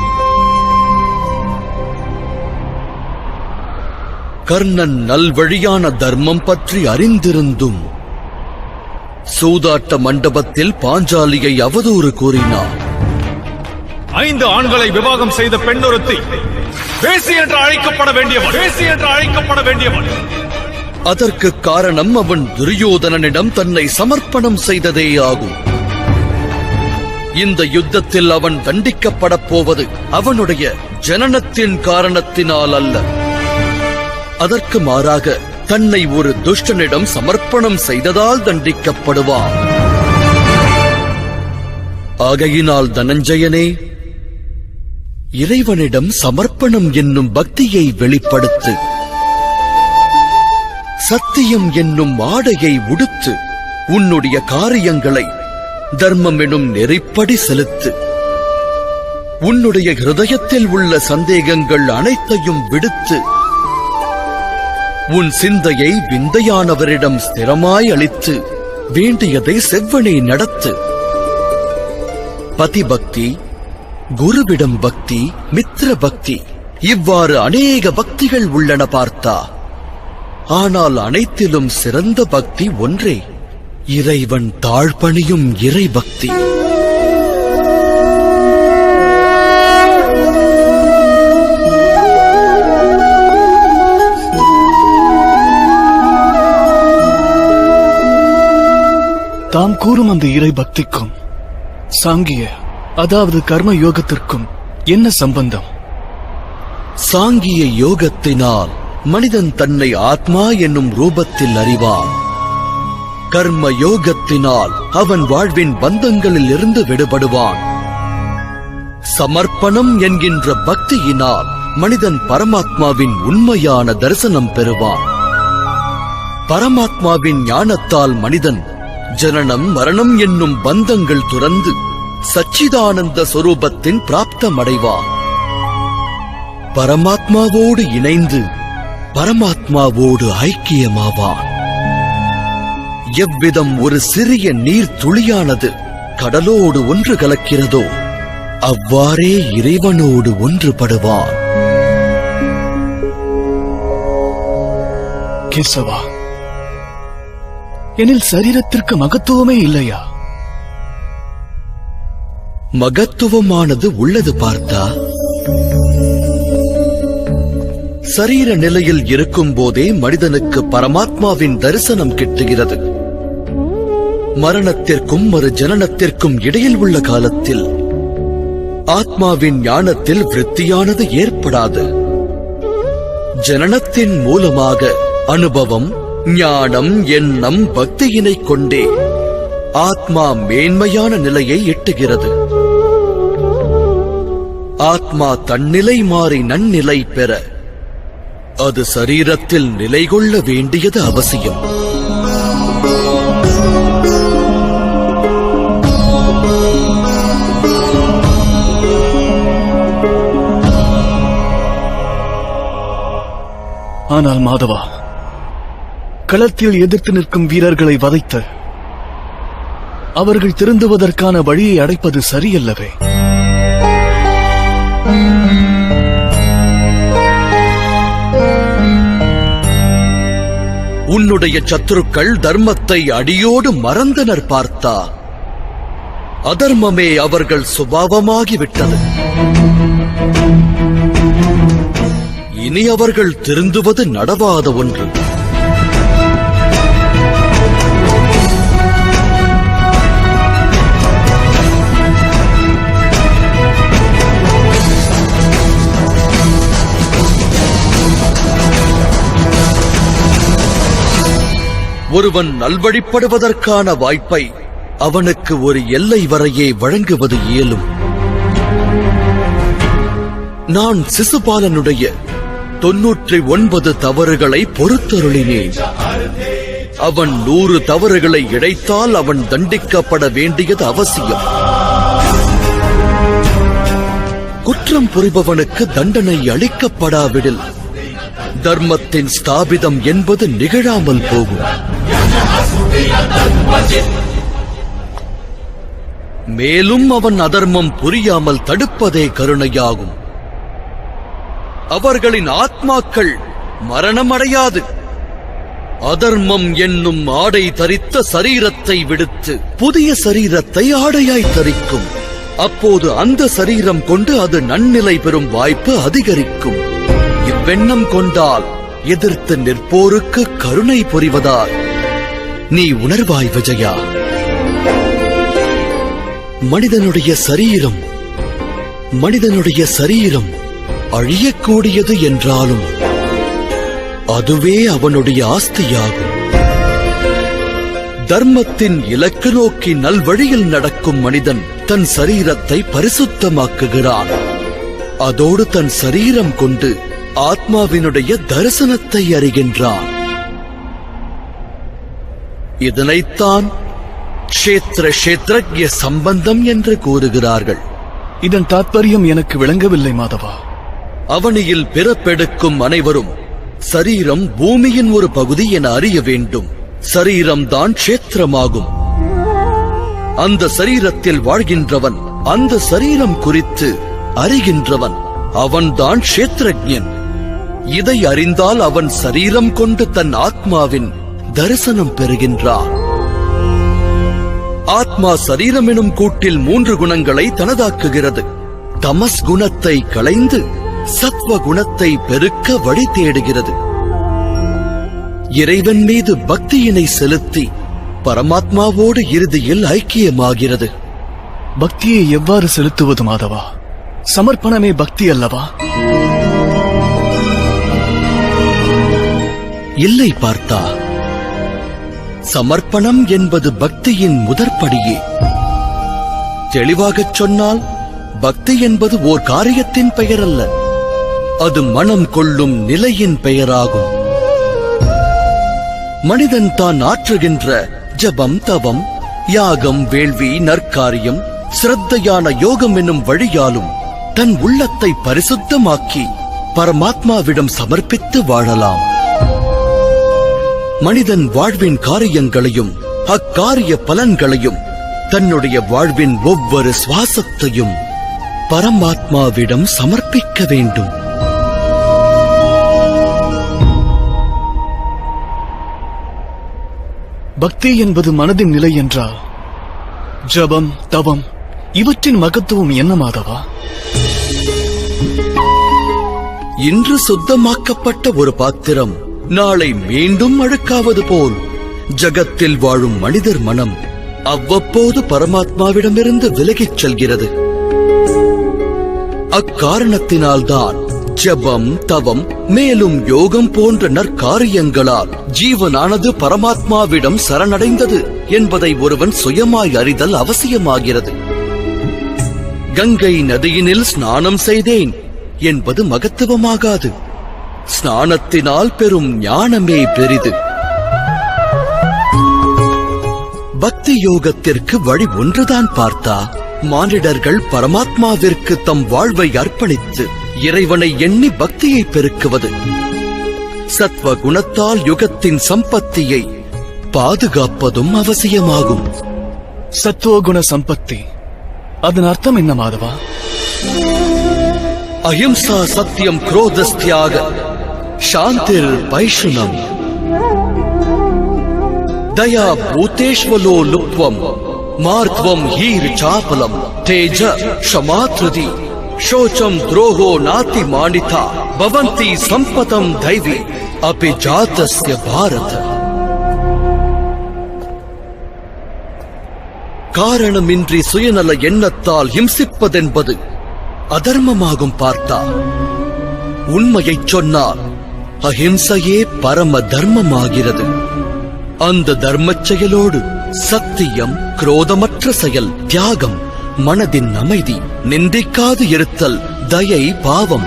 Speaker 1: கர்ணன் நல்வழியான தர்மம் பற்றி அறிந்திருந்தும் சூதாட்ட மண்டபத்தில் பாஞ்சாலியை அவதூறு கூறினார்.
Speaker 5: 5 ஆண்களை விவாகம் செய்த பெண்ணொருத்தி பேசி என்று அழைக்கப்பட வேண்டியவன்.
Speaker 1: அதற்கு காரணம் அவன் துரியோதனனிடம் தன்னை சமர்ப்பணம் செய்ததே ஆகும். இந்த யுத்தத்தில் அவன் தண்டிக்கப்படப் போவது அவனுடைய ஜனனத்தின் காரணத்தினால் அல்ல. அதற்கு மாறாக தன்னை ஒரு துஷ்டனிடம் சமர்ப்பணம் செய்ததால் தண்டிக்கப்படுவான். ஆகையினால் தனஞ்சயனே, இறைவனிடம் சமர்ப்பணம் என்னும் பக்தியை வெளிப்படுத்து. சத்தியம் என்னும் ஆடையை உடுத்து உன்னுடைய காரியங்களை தர்மம் எனும் நெறிப்படி செலுத்து. உன்னுடைய ஹிருதயத்தில் உள்ள சந்தேகங்கள் அனைத்தையும் விடுத்து உன் சிந்தையை விந்தையானவரிடம் ஸ்திரமாய் அளித்து வேண்டியதை செவ்வனே நடத்து. பதிபக்தி, குருவிடம் பக்தி, மித்திர பக்தி, இவ்வாறு அநேக பக்திகள் உள்ளன பார்த்தா. ஆனால் அனைத்திலும் சிறந்த பக்தி ஒன்றே, இறைவன் தாழ்பணியும் இறை பக்தி.
Speaker 2: தாம் கூறும் அந்த இறை பக்திக்கும் சாங்கிய அதாவது கர்ம யோகத்திற்கும் என்ன சம்பந்தம்?
Speaker 1: சாங்கிய யோகத்தினால் மனிதன் தன்னை ஆத்மா என்னும் ரூபத்தில் அறிவான். கர்ம யோகத்தினால் அவன் வாழ்வின் பந்தங்களில் இருந்து விடுபடுவான். சமர்ப்பணம் என்கின்ற பக்தியினால் மனிதன் பரமாத்மாவின் உண்மையான தரிசனம் பெறுவான். பரமாத்மாவின் ஞானத்தால் மனிதன் ஜனனம் மரணம் என்னும் பந்தங்கள் துறந்து சச்சிதானந்த சொரூபத்தின் பிராப்தமடைவான். பரமாத்மாவோடு இணைந்து பரமாத்மாவோடு ஐக்கியமாவான். எவ்விதம் ஒரு சிறிய நீர் துளியானது கடலோடு ஒன்று கலக்கிறதோ அவ்வாறே இறைவனோடு ஒன்றுபடுவான்.
Speaker 2: கேசவா, எனில் சரீரத்திற்கு மகத்துவமே இல்லையா?
Speaker 1: மகத்துவமானது உள்ளது பார்த்தா. சரீர நிலையில் இருக்கும் போதே மனிதனுக்கு பரமாத்மாவின் தரிசனம் கிட்டுகிறது. மரணத்திற்கும் மறு ஜனனத்திற்கும் இடையில் உள்ள காலத்தில் ஆத்மாவின் ஞானத்தில் விருத்தியானது ஏற்படாது. ஜனனத்தின் மூலமாக அனுபவம், ஞானம், எண்ணம், பக்தியினை கொண்டே ஆத்மா மேன்மையான நிலையை எட்டுகிறது. ஆத்மா தன்னிலை மாறி நன்னிலை பெற அது சரீரத்தில் நிலை கொள்ள வேண்டியது அவசியம்.
Speaker 2: ஆனால் மாதவா, களத்தில் எதிர்த்து நிற்கும் வீரர்களை வதைத்து அவர்கள் திருந்துவதற்கான வழியை அடைப்பது சரியல்லவே?
Speaker 1: உன்னுடைய சத்துருக்கள் தர்மத்தை அடியோடு மறந்தனர் பார்த்தா. அதர்மமே அவர்கள் சுபாவமாகிவிட்டது. இனி அவர்கள் திருந்துவது நடவாத ஒன்று. ஒருவன் நல்வழிப்படுவதற்கான வாய்ப்பை அவனுக்கு ஒரு எல்லை வரையே வழங்குவது இயலும். நான் சிசுபாலனுடைய 99 தவறுகளை பொறுத்தருளினேன். அவன் 100 தவறுகளை இழைத்தால் அவன் தண்டிக்கப்பட வேண்டியது அவசியம். குற்றம் புரிபவனுக்கு தண்டனை அளிக்கப்படாவிடில் தர்மத்தின் ஸ்தாபிதம் என்பது நிகழாமல் போகும். மேலும் அவன் அதர்மம் புரியாமல் தடுப்பதே கருணையாகும். அவர்களின் ஆத்மாக்கள் மரணமடையாது. அதர்மம் என்னும் ஆடை தரித்த சரீரத்தை விடுத்து புதிய சரீரத்தை ஆடையாய் தரிக்கும். அப்போது அந்த சரீரம் கொண்டு அது நன்னிலை பெறும் வாய்ப்பு அதிகரிக்கும். இவ்வெண்ணம் கொண்டால் எதிர்த்து நிற்போருக்கு கருணை புரிவதால் நீ உணர்வாய் விஜயா. மனிதனுடைய சரீரம் அழியக்கூடியது என்றாலும் அதுவே அவனுடைய ஆஸ்தியாகும். தர்மத்தின் இலக்கு நோக்கி நல்வழியில் நடக்கும் மனிதன் தன் சரீரத்தை பரிசுத்தமாக்குகிறான். அதோடு தன் சரீரம் கொண்டு ஆத்மாவினுடைய தரிசனத்தை அறிகின்றான். இதனைத்தான் க்ஷேத்ரஜ்ய சம்பந்தம் என்று கூறுகிறார்கள்.
Speaker 2: இதன் தாத்பரியம் எனக்கு விளங்கவில்லை மாதவா.
Speaker 1: அவனியில் பிறப்பெடுக்கும் அனைவரும் சரீரம் பூமியின் ஒரு பகுதி என அறிய வேண்டும். சரீரம்தான் க்ஷேத்திரமாகும். அந்த சரீரத்தில் வாழ்கின்றவன் அந்த சரீரம் குறித்து அறிகின்றவன். அவன்தான் க்ஷேத்ரஜ்ஞன். இதை அறிந்தால் அவன் சரீரம் கொண்டு தன் ஆத்மாவின் தரிசனம் பெறுகின்றான். ஆத்மா சரீரம் எனும் கூட்டில் 3 குணங்களை தனதாக்குகிறது. தமஸ் குணத்தை களைந்து சத்வ குணத்தை பெருக்க வழி தேடுகிறது. இறைவன் மீது பக்தியினை செலுத்தி பரமாத்மாவோடு இறுதியில் ஐக்கியமாகிறது.
Speaker 2: பக்தியை எவ்வாறு செலுத்துவது மாதவா? சமர்ப்பணமே பக்தி அல்லவா?
Speaker 1: இல்லை பார்த்தா, சமர்ப்பணம் என்பது பக்தியின் முதற்படியே. தெளிவாகச் சொன்னால் பக்தி என்பது ஓர் காரியத்தின் பெயர் அல்ல, அது மனம் கொள்ளும் நிலையின் பெயராகும். மனிதன் தான் ஆற்றுகின்ற ஜபம், தவம், யாகம், வேள்வி, நற்காரியம், சிரத்தையான யோகம் என்னும் வழியாலும் தன் உள்ளத்தை பரிசுத்தமாக்கி பரமாத்மாவிடம் சமர்ப்பித்து வாழலாம். மனிதன் வாழ்வின் காரியங்களையும் அக்காரிய பலன்களையும் தன்னுடைய வாழ்வின் ஒவ்வொரு சுவாசத்தையும் பரமாத்மாவிடம் சமர்ப்பிக்க வேண்டும்.
Speaker 2: பக்தி என்பது மனதின் நிலை என்றால் ஜபம், தவம் இவற்றின் மகத்துவம் என்ன மாதவா?
Speaker 1: இன்று சுத்தமாக்கப்பட்ட ஒரு பாத்திரம் நாளை மீண்டும் அழுக்காவது போல் ஜகத்தில் வாழும் மனிதர் மனம் அவ்வப்போது பரமாத்மாவிடமிருந்து விலகிச் செல்கிறது. அக்காரணத்தினால்தான் ஜபம், தவம், மேலும் யோகம் போன்ற நற்காரியங்களால் ஜீவனானது பரமாத்மாவிடம் சரணடைந்தது என்பதை ஒருவன் சுயமாய் அறிதல் அவசியமாகிறது. கங்கை நதியினில் ஸ்நானம் செய்தேன் என்பது மகத்துவமாகாது. ஸ்நானத்தினால் பெறும் ஞானமே பெரிது. பக்தி யோகத்திற்கு வழி ஒன்றுதான் பார்த்தா. மானிடர்கள் பரமாத்மாவிற்கு தம் வாழ்வை அர்ப்பணித்து இறைவனை எண்ணி பக்தியை பெருக்குவது. சத்வ குணத்தால் யுகத்தின் சம்பத்தியை பாதுகாப்பதும் அவசியமாகும்.
Speaker 2: சத்துவகுண சம்பத்தி, அதன் அர்த்தம் என்ன மாதவா?
Speaker 1: அஹிம்சா, சத்தியம், குரோதஸ்தியாக, சாந்திர், பைஷுனம். दया भूतेष्वलो लुप्त्वम् मार्त्वम् हीर चापलम् तेज क्षमात्रुति शोचम् द्रोहो नाति मानिता भवन्ति सम्पतम् दैवी अपि जातस्य भारत காரணமின்றி சுயநல எண்ணத்தால் ஹிம்சிப்பதென்பது அதர்மமாகும் பார்த்தா. உண்மையைச் சொன்னால் அஹிம்சையே பரம தர்மமாகிறது. அந்த தர்மச் செயலோடு சத்தியம், குரோதமற்ற செயல், தியாகம், மனதின் அமைதி, நிந்திக்காது இருத்தல், தயை, பாவம்,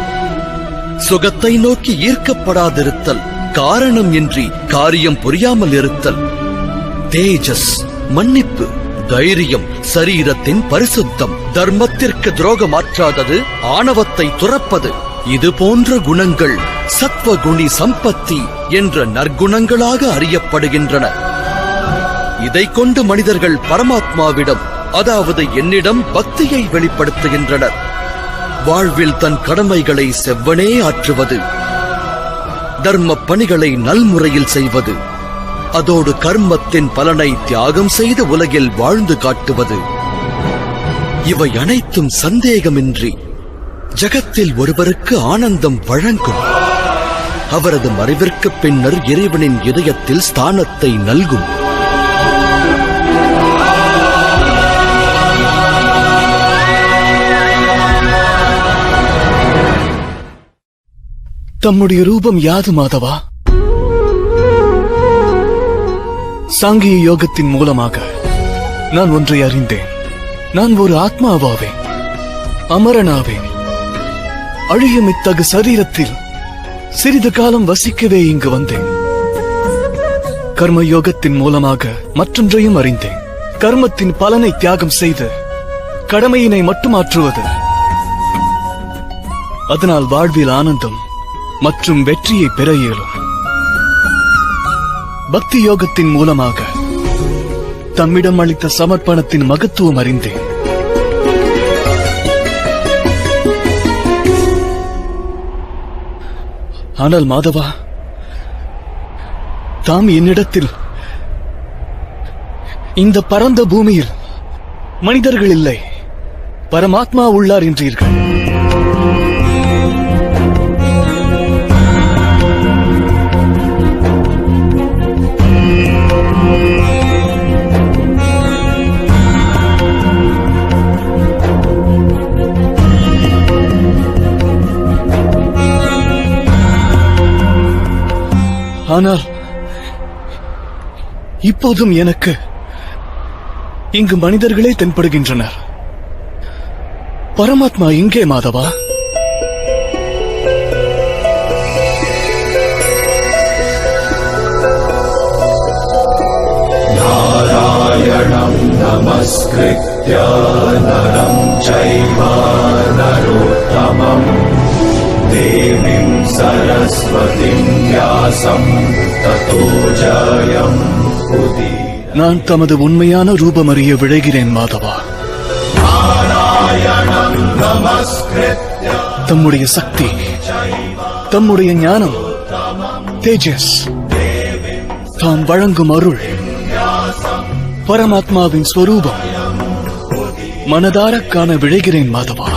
Speaker 1: சுகத்தை நோக்கி ஈர்க்கப்படாதிருத்தல், காரணம் இன்றி காரியம் புரியாமல் இருத்தல், தேஜஸ், மன்னிப்பு, தைரியம், சரீரத்தின் பரிசுத்தம், தர்மத்திற்கு துரோகமாற்றாதது, ஆணவத்தை துறப்பது, இது போன்ற குணங்கள் சத்வகுணி சம்பத்தி என்ற நற்குணங்களாக அறியப்படுகின்றன. இதைக் கொண்டு மனிதர்கள் பரமாத்மாவிடம், அதாவது என்னிடம் பக்தியை வெளிப்படுத்துகின்றனர். வாழ்வில் தன் கடமைகளை செவ்வனே ஆற்றுவது, தர்ம பணிகளை நல்முறையில் செய்வது, அதோடு கர்மத்தின் பலனை தியாகம் செய்து உலகில் வாழ்ந்து காட்டுவது, இவை அனைத்தும் சந்தேகமின்றி ஜகத்தில் ஒருவருக்கு ஆனந்தம் வழங்கும். அவரது மறைவிற்கு பின்னர் இறைவனின் இதயத்தில் ஸ்தானத்தை நல்கும்.
Speaker 2: தம்முடைய ரூபம் யாது மாதவா? சாங்கிய யோகத்தின் மூலமாக நான் ஒன்றை அறிந்தேன். நான் ஒரு ஆத்மாவாவேன், அமரனாவேன். அழியும் இத்தகு சரீரத்தில் சிறிது காலம் வசிக்கவே இங்கு வந்தேன். கர்ம யோகத்தின் மூலமாக மற்றொன்றையும் அறிந்தேன். கர்மத்தின் பலனை தியாகம் செய்து கடமையினை மட்டும் ஆற்றுவது. அதனால் வாழ்வில் ஆனந்தம் மற்றும் வெற்றியை பெற இயலும். பக்தி யோகத்தின் மூலமாக தம்மிடம் அளித்த சமர்ப்பணத்தின் மகத்துவம் அறிந்தேன். ஆனால் மாதவா, தாம் என்னிடத்தில் இந்த பரந்த பூமியில் மனிதர்கள் இல்லை, பரமாத்மா உள்ளார் என்றீர்கள். ஆனால் இப்போதும் எனக்கு இங்கு மனிதர்களே தென்படுகின்றனர். பரமாத்மா எங்கே மாதவா?
Speaker 3: நாராயணம் நமஸ்கிருத்ய நரம் சைவ நரோத்தமம் தேவீம் சரஸ்வதிம் வியாசம் ததோ ஜயம் உதீரயே.
Speaker 2: நான் தமது உண்மையான ரூபம் அறிய விழைகிறேன் மாதவா.
Speaker 3: நாராயணம் நமஸ்கிருத்ய
Speaker 2: தம்முடைய சக்தி, தம்முடைய ஞானம், தேஜஸ், தாம் வழங்கும் அருள், பரமாத்மாவின் ஸ்வரூபம் மனதார காண விழைகிறேன் மாதவா.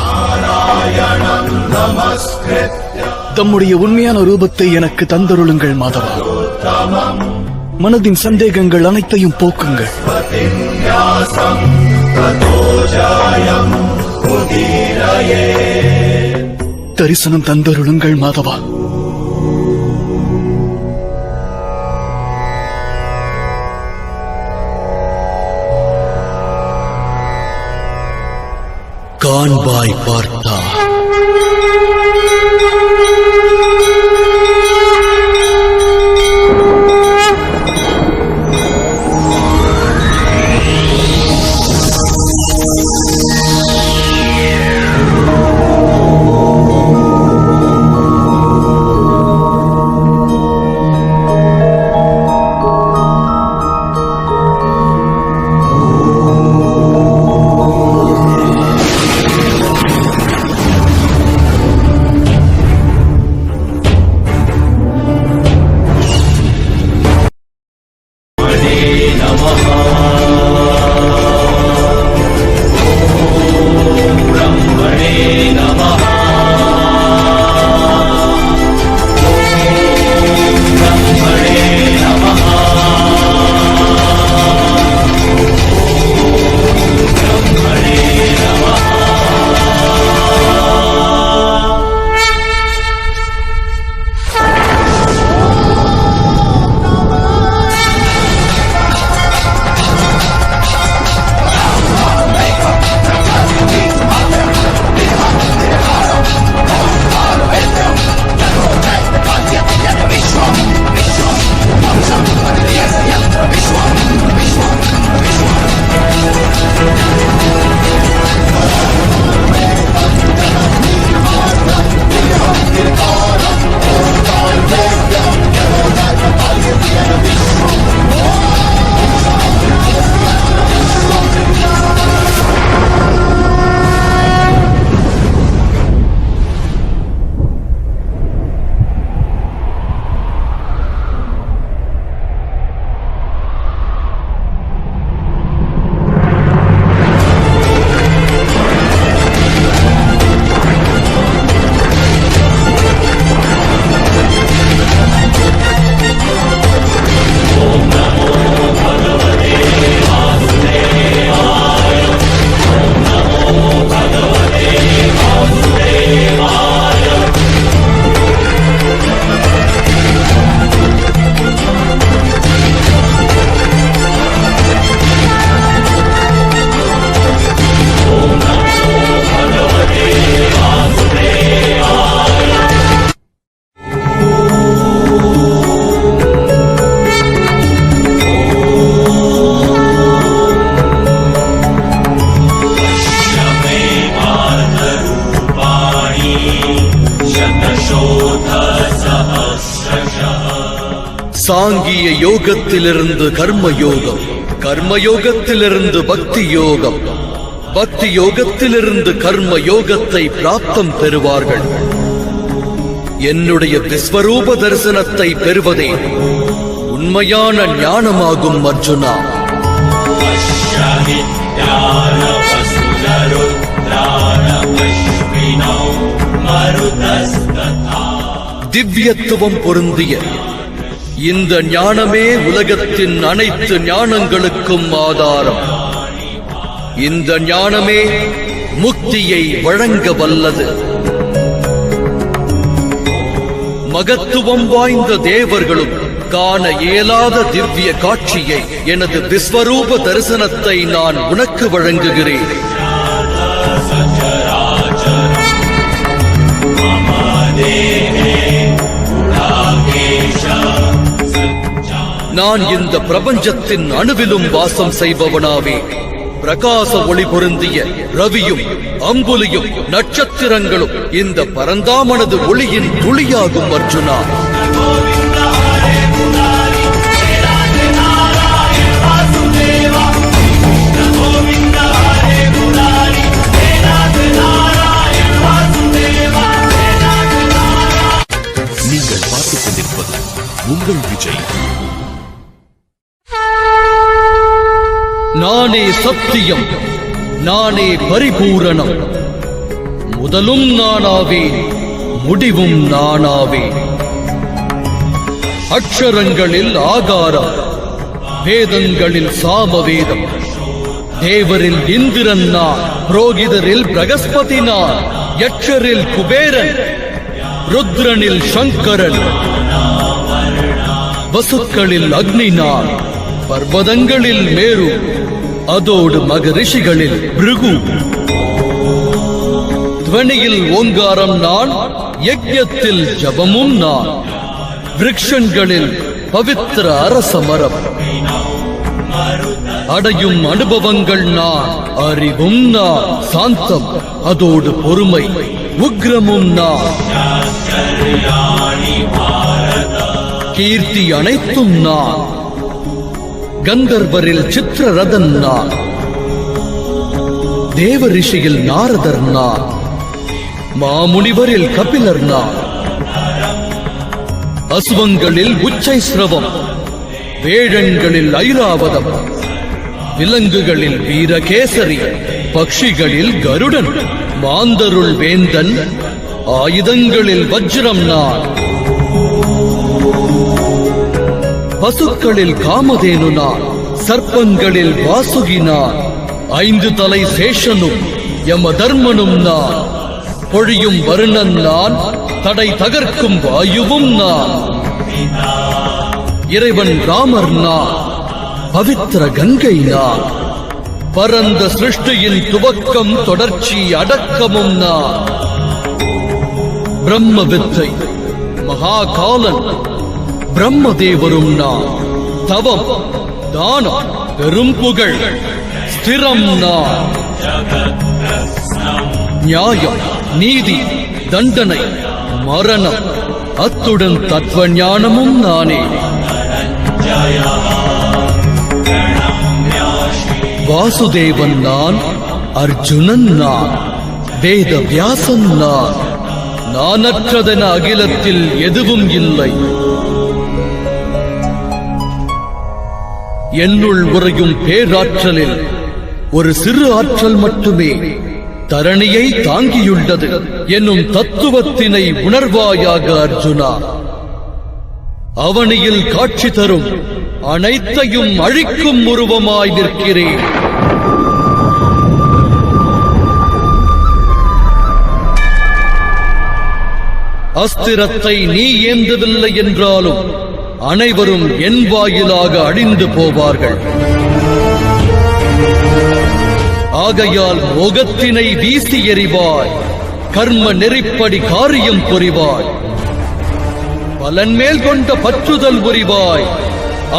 Speaker 2: தம்முடைய உண்மையான ரூபத்தை எனக்கு தந்தருளுங்கள் மாதவா. மனதின் சந்தேகங்கள் அனைத்தையும் போக்குங்கள். தரிசனம் தந்தருளுங்கள் மாதவா.
Speaker 1: காண்பாய் பார்த்தா சாங்கிய யோகத்திலிருந்து கர்மயோகம், கர்மயோகத்திலிருந்து பக்தி யோகம், பக்தி யோகத்திலிருந்து கர்ம யோகத்தை பிராப்தம் பெறுவார்கள். என்னுடைய விஸ்வரூப தரிசனத்தை பெறுவதே உண்மையான ஞானமாகும் அர்ஜுனா. திவ்யத்துவம் பொருந்திய இந்த ஞானமே உலகத்தின் அனைத்து ஞானங்களுக்கும் ஆதாரம். இந்த ஞானமே முக்தியை வழங்க வல்லது. மகத்துவம் வாய்ந்த தேவர்களும் காண இயலாத திவ்ய காட்சியை, எனது விஸ்வரூப தரிசனத்தை நான் உனக்கு வழங்குகிறேன். நான் இந்த பிரபஞ்சத்தின் அணுவிலும் வாசம் செய்பவனாவே. பிரகாச ஒளி பொருந்திய ரவியும் அம்புலியும் நட்சத்திரங்களும் இந்த பரந்தாமனது ஒளியின் துளியாகும் அர்ஜுனா.
Speaker 6: நீங்கள் பார்த்துக் கொண்டிருப்பது உங்கள் விஜய்.
Speaker 1: நானே சத்தியம், நானே பரிபூரணம். முதலும் நானாவே, முடிவும் நானாவே. அக்ஷரங்களில் ஆகாரம், வேதங்களில் சாமவேதம். தேவரில் இந்திரன் நான், புரோகிதரில் பிரகஸ்பதி நான், யட்சரில் குபேரன், ருத்ரனில் சங்கரன், வசுக்களில் அக்னி நான், பர்வதங்களில் மேரு, அதோடு மகரிஷிகளில் பிருகு. துவனியில் ஓங்காரம் நான், யஜ்ஞத்தில் ஜபமும் நான், விருக்ஷங்களில் பவித்திர அரசமரம். அடையும் அனுபவங்கள் நான், அறிவும் நான், சாந்தம் அதோடு பொறுமை, உக்ரமும் நான். கீர்த்தி அனைத்தும் நான், கந்தர்வரில் சித்திரரதன் நான், தேவரிஷியில் நாரதர் நான், மாமுனிவரில் கபிலர் நான். அசுவங்களில் உச்சை ஸ்ரவம், வேழங்களில் ஐராவதம், விலங்குகளில் வீரகேசரி, பக்ஷிகளில் கருடன், மாந்தருள் வேந்தன், ஆயுதங்களில் வஜ்ரம் நான். பசுக்களில் காமதேனு நான், சர்ப்பங்களில் வாசுகி நான், 5 தலை சேஷனும் யம தர்மனும் நான். பொழியும் வருணன் நான், தடை தகர்க்கும் வாயுவும் நான். இறைவன் ராமர் நான், பவித்திர கங்கை நான். பரந்த சிருஷ்டியின் துவக்கம் தொடர்ச்சி அடக்கமும் நான். பிரம்ம வித்தை, மகாகாலன், பிரம்மதேவரும் நான். தவம், தானம், பெரும் புகழ், ஸ்திரம் நான். நியாயம், நீதி, தண்டனை, மரணம், அத்துடன் தத்துவ ஞானமும் நானே. வாசுதேவன் நான், அர்ஜுனன் நான், வேத வியாசன் நான். நானற்றதென அகிலத்தில் எதுவும் இல்லை. என்னுள் உறையும் பேராற்றலில் ஒரு சிறு ஆற்றல் மட்டுமே தரணியை தாங்கியுள்ளது என்னும் தத்துவத்தினை உணர்வாயாக அர்ஜுனா. அவனியில் காட்சி தரும் அனைத்தையும் அழிக்கும் உருவமாய் நிற்கிறேன். அஸ்திரத்தை நீ ஏந்தவில்லை என்றாலும் அனைவரும் என் வாயிலாக அழிந்து போவார்கள். ஆகையால் மோகத்தினை வீசி எறிவாய், கர்ம நெறிப்படி காரியம் புரிவாய், பலன் மேல் கொண்ட பற்றுதல் புரிவாய்,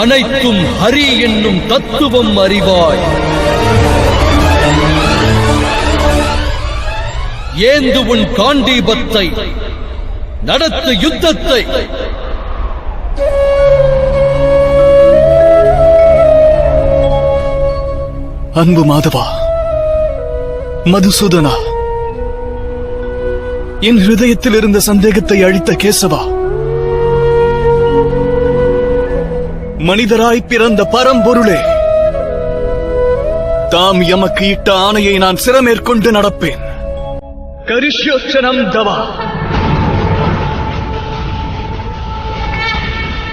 Speaker 1: அனைத்தும் ஹரி என்னும் தத்துவம் அறிவாய். ஏந்து உன் காண்டீபத்தை, நடத்து யுத்தத்தை.
Speaker 2: அன்பு மாதவா, மதுசூதனா, என் ஹிருதயத்தில் இருந்த சந்தேகத்தை அழித்த கேசவா, மனிதராய் பிறந்த பரம்பொருளே, தாம் எமக்கு இட்ட ஆணையை நான் சிரமேற்கொண்டு நடப்பேன். கரிஷ்யோச்சனம் தவா.